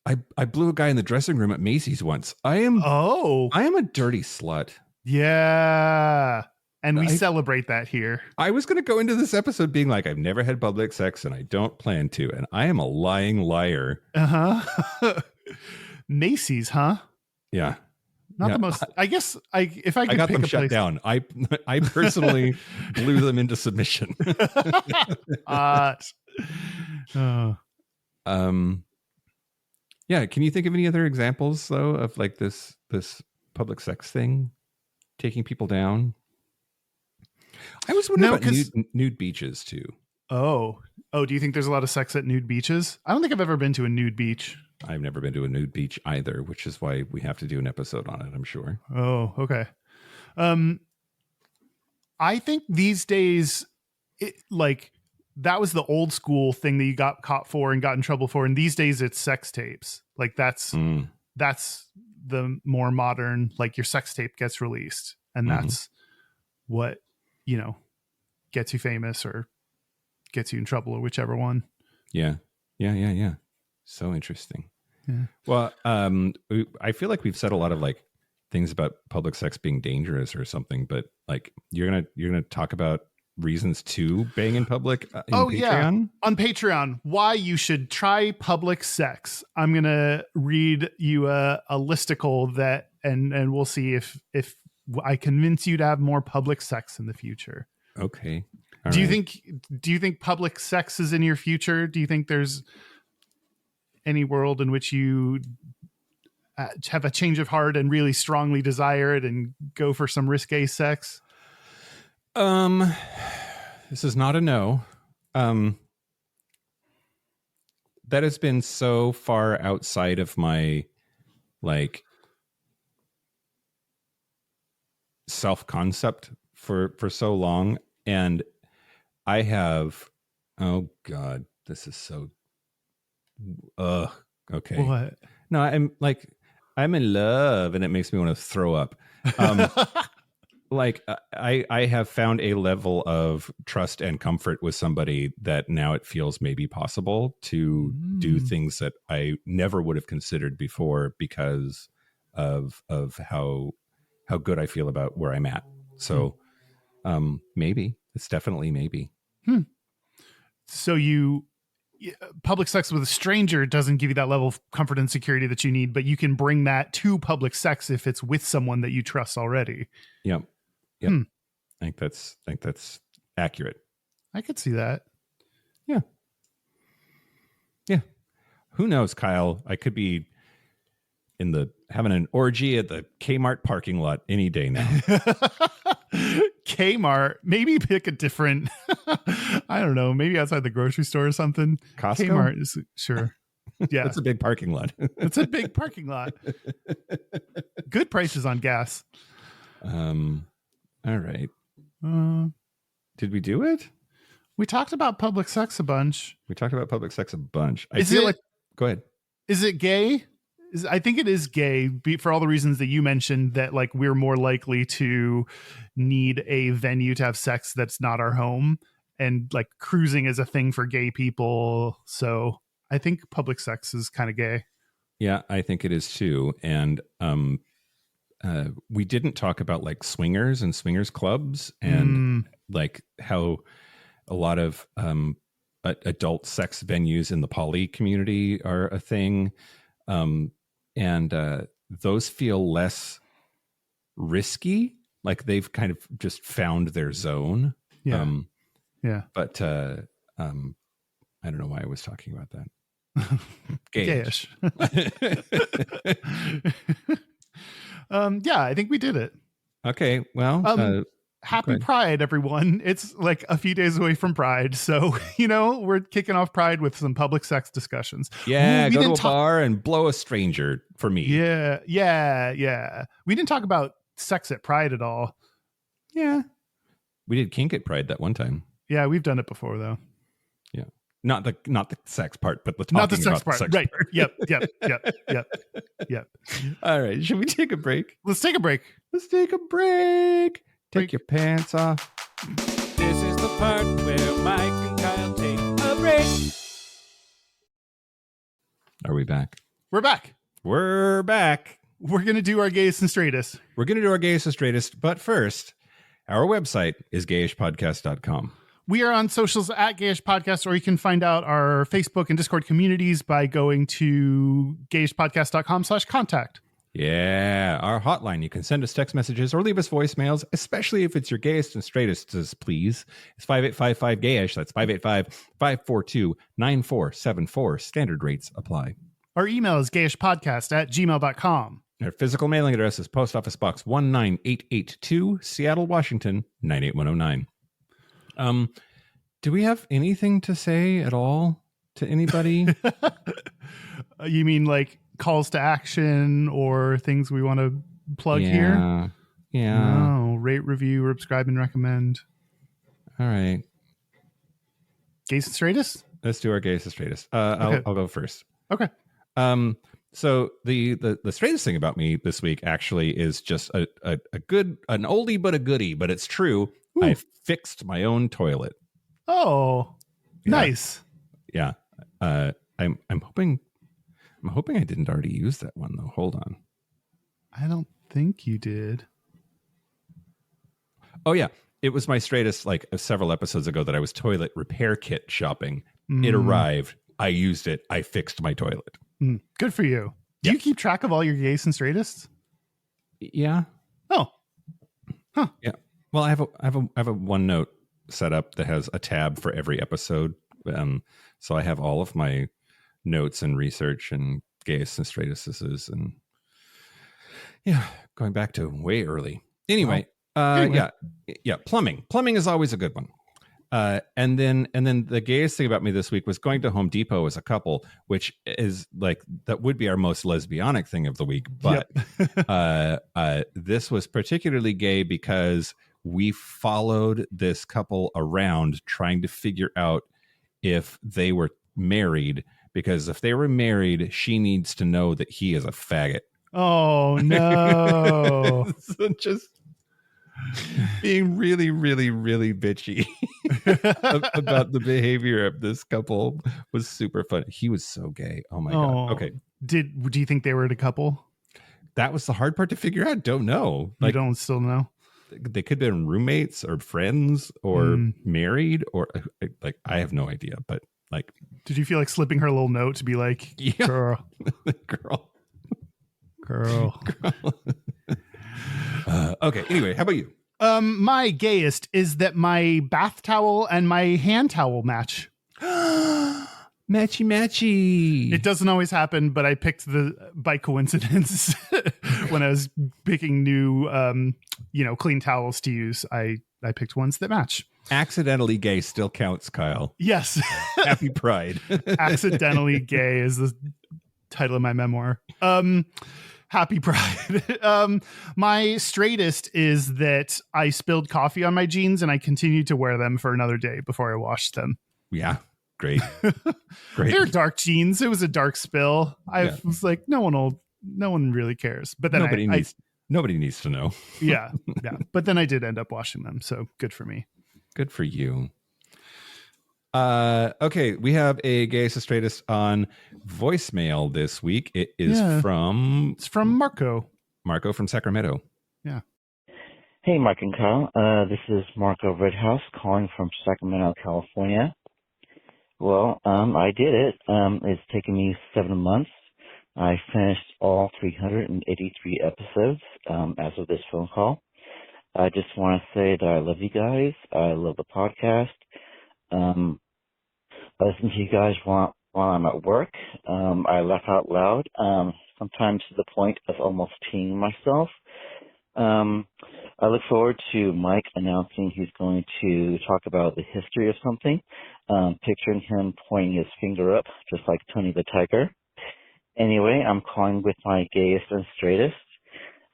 I blew a guy in the dressing room at Macy's once. I am a dirty slut. Yeah. And we celebrate that here. I was going to go into this episode being like, I've never had public sex and I don't plan to. And I am a lying liar. Uh-huh. Macy's, huh? Yeah. Not the most, I guess if I could got pick them a shut place. down. I personally blew them into submission. Yeah. Can you think of any other examples though of like this public sex thing taking people down? I was wondering about nude beaches too. Oh, do you think there's a lot of sex at nude beaches? I don't think I've ever been to a nude beach. I've never been to a nude beach either, which is why we have to do an episode on it, I'm sure. Oh, okay. I think these days, that was the old school thing that you got caught for and got in trouble for. And these days it's sex tapes. Like that's the more modern, like your sex tape gets released and that's what, gets you famous or gets you in trouble or whichever one. Yeah. So interesting. Yeah. Well, I feel like we've said a lot of like things about public sex being dangerous or something, but like you're gonna talk about reasons to bang in public in Patreon? Yeah, on Patreon, why you should try public sex. I'm gonna read you a listicle that, and we'll see if I convince you to have more public sex in the future. Okay. Do you think public sex is in your future? Do you think there's any world in which you have a change of heart and really strongly desire it and go for some risque sex? This is not a no. That has been so far outside of my like self-concept for so long. And I have, oh God, this is so, okay. What? No, I'm in love and it makes me want to throw up. Like I have found a level of trust and comfort with somebody that now it feels maybe possible to do things that I never would have considered before because of how good I feel about where I'm at. So maybe it's definitely maybe. So public sex with a stranger doesn't give you that level of comfort and security that you need, but you can bring that to public sex if it's with someone that you trust already. Yep. I think that's accurate. I could see that. Yeah. Who knows, Kyle? I could be having an orgy at the Kmart parking lot any day now. Kmart. Maybe pick a different, I don't know, maybe outside the grocery store or something. Costco? Kmart is sure. Yeah. That's a big parking lot. It's a big parking lot. Good prices on gas. All right. Uh, Did we do it? we talked about public sex a bunch. We talked about public sex a bunch. I Is feel it- like. Go ahead. Is it gay? I think it is gay for all the reasons that you mentioned, that like we're more likely to need a venue to have sex that's not our home, and like cruising is a thing for gay people. So I think public sex is kind of gay. Yeah, I think it is too. And we didn't talk about like swingers and swingers clubs and like how a lot of adult sex venues in the poly community are a thing. And those feel less risky. Like they've kind of just found their zone. Yeah. Yeah. But I don't know why I was talking about that. Gayish. Yeah, I think we did it. Okay. Well, Happy ahead. Pride, everyone. It's like a few days away from Pride. So, we're kicking off Pride with some public sex discussions. yeah, we go to didn't a talk- bar and blow a stranger for me. Yeah. We didn't talk about sex at Pride at all. Yeah. We did kink at Pride that one time. Yeah, we've done it before though. Yeah. Not the sex part, but the talking Not the sex about part. the sex Right. part. Yep. All right. Should we take a break? Let's take a break. Let's take a break. Break. Take your pants off. This is the part where Mike and Kyle take a break. Are we back? We're back. We're back. We're going to do our gayest and straightest. We're going to do our gayest and straightest, but first, our website is gayishpodcast.com. We are on socials at Gayish Podcast, or you can find out our Facebook and Discord communities by going to gayishpodcast.com/contact. Yeah, our hotline. You can send us text messages or leave us voicemails, especially if it's your gayest and straightest, please. It's 5855-GAYISH. That's 585-542-9474. Standard rates apply. Our email is gayishpodcast@gmail.com. Our physical mailing address is Post Office Box 19882, Seattle, Washington, 98109. Do we have anything to say at all to anybody? You mean like calls to action or things we want to plug here? Yeah. No, rate, review, subscribe, and recommend. All right. Gays and straightest? Let's do our gayest and straightest. Okay. I'll go first. Okay. So the straightest thing about me this week actually is just an oldie but a goodie, but it's true. Ooh. I fixed my own toilet. Oh, Yeah. nice. Yeah. I'm hoping I didn't already use that one though. Hold on. I don't think you did. Oh yeah. It was my straightest like several episodes ago that I was toilet repair kit shopping. It arrived. I used it. I fixed my toilet. Good for you. Do you keep track of all your gays and straightists? Yeah. Oh, Yeah. Well, I have a OneNote set up that has a tab for every episode. So I have all of my notes and research and gayest and straightesses and going back to way early. Anyway. Yeah. Plumbing is always a good one. And then the gayest thing about me this week was going to Home Depot as a couple, which is like, that would be our most lesbianic thing of the week. But this was particularly gay because we followed this couple around trying to figure out if they were married, because if they were married, she needs to know that he is a faggot. Oh no. So just being really, really, really bitchy about the behavior of this couple was super fun. He was so gay. Oh my God. Okay. Do you think they were a couple? That was the hard part to figure out. Don't know. You don't still know? They could have been roommates or friends or married or like, I have no idea, but like, did you feel like slipping her a little note to be like, yeah, girl. Okay. Anyway, how about you? My gayest is that my bath towel and my hand towel match. Matchy. It doesn't always happen, but I picked by coincidence when I was picking new, clean towels to use. I I picked ones that match. Accidentally gay still counts, Kyle. Yes. Happy Pride. Accidentally Gay is the title of my memoir. Happy Pride. My straightest is that I spilled coffee on my jeans and I continued to wear them for another day before I washed them. Yeah. Great. Great. They're dark jeans. It was a dark spill. I was like, no one really cares. But then nobody needs to know. Yeah. But then I did end up washing them. So good for me. Good for you. Okay, we have a Gayest Straightest on voicemail this week. It is from Marco. Marco from Sacramento. Yeah. Hey, Mike and Kyle. This is Marco Rithouse calling from Sacramento, California. Well, I did it. It's taken me 7 months. I finished all 383 episodes as of this phone call. I just want to say that I love you guys. I love the podcast. I listen to you guys while I'm at work. I laugh out loud, sometimes to the point of almost peeing myself. I look forward to Mike announcing he's going to talk about the history of something, picturing him pointing his finger up, just like Tony the Tiger. Anyway, I'm calling with my Gayest and Straightest.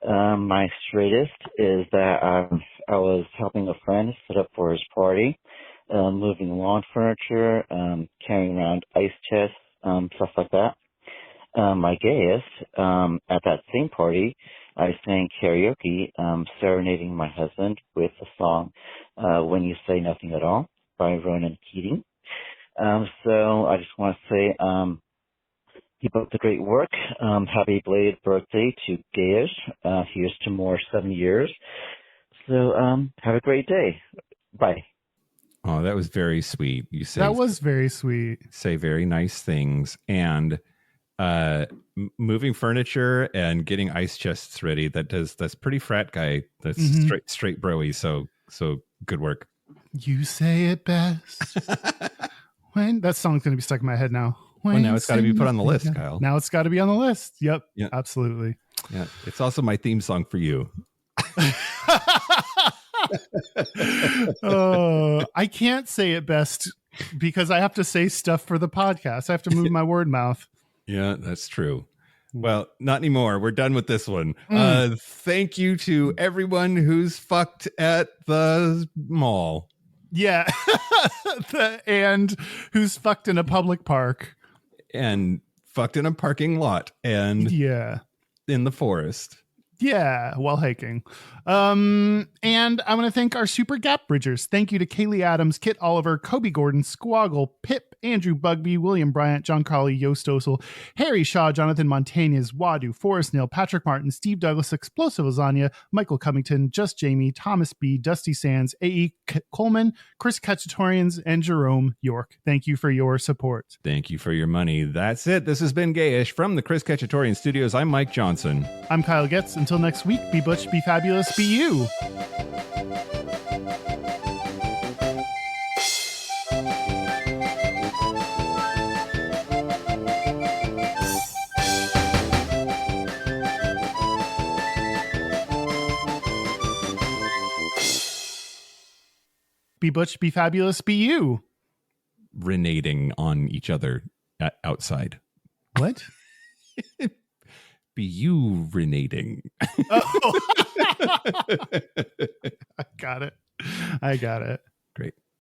My straightest is that I was helping a friend set up for his party, moving lawn furniture, carrying around ice chests, stuff like that. My gayest, at that same party, I sang karaoke, serenading my husband with the song When You Say Nothing at All by Ronan Keating. So I just want to say keep up the great work. Happy belated birthday to Gayish. Here's to more 7 years. So have a great day. Bye. Oh, that was very sweet. You say That was very sweet. Say very nice things. And moving furniture and getting ice chests ready. That's pretty frat guy. That's straight broy. So good work. You say it best. When that song's going to be stuck in my head now. Well, now it's got to be put on the list, Kyle. Now it's got to be on the list. Yep. Yeah. Absolutely. Yeah. It's also my theme song for you. I can't say it best because I have to say stuff for the podcast. I have to move my word mouth. Yeah, that's true. Well, not anymore. We're done with this one. Thank you to everyone who's fucked at the mall. Yeah. And who's fucked in a public park. And fucked in a parking lot. And in the forest. Yeah, while hiking. And I want to thank our super gap bridgers. Thank you to Kaylee Adams, Kit Oliver, Kobe Gordon, Squoggle, Pip, Andrew Bugby, William Bryant, John Crowley, Yost Osel, Harry Shaw, Jonathan Montañez, Wadu, Forrest Neal, Patrick Martin, Steve Douglas, Explosive Lasagna, Michael Covington, Just Jamie, Thomas B, Dusty Sands, A.E. Coleman, Chris Kachatorians, and Jerome York. Thank you for your support. Thank you for your money. That's it. This has been Gayish from the Chris Kachatorian Studios. I'm Mike Johnson. I'm Kyle Getz. Until next week, be butch, be fabulous, be you. Be butch, be fabulous, be you. Renating on each other outside. What? Be you renating. Oh. I got it. Great.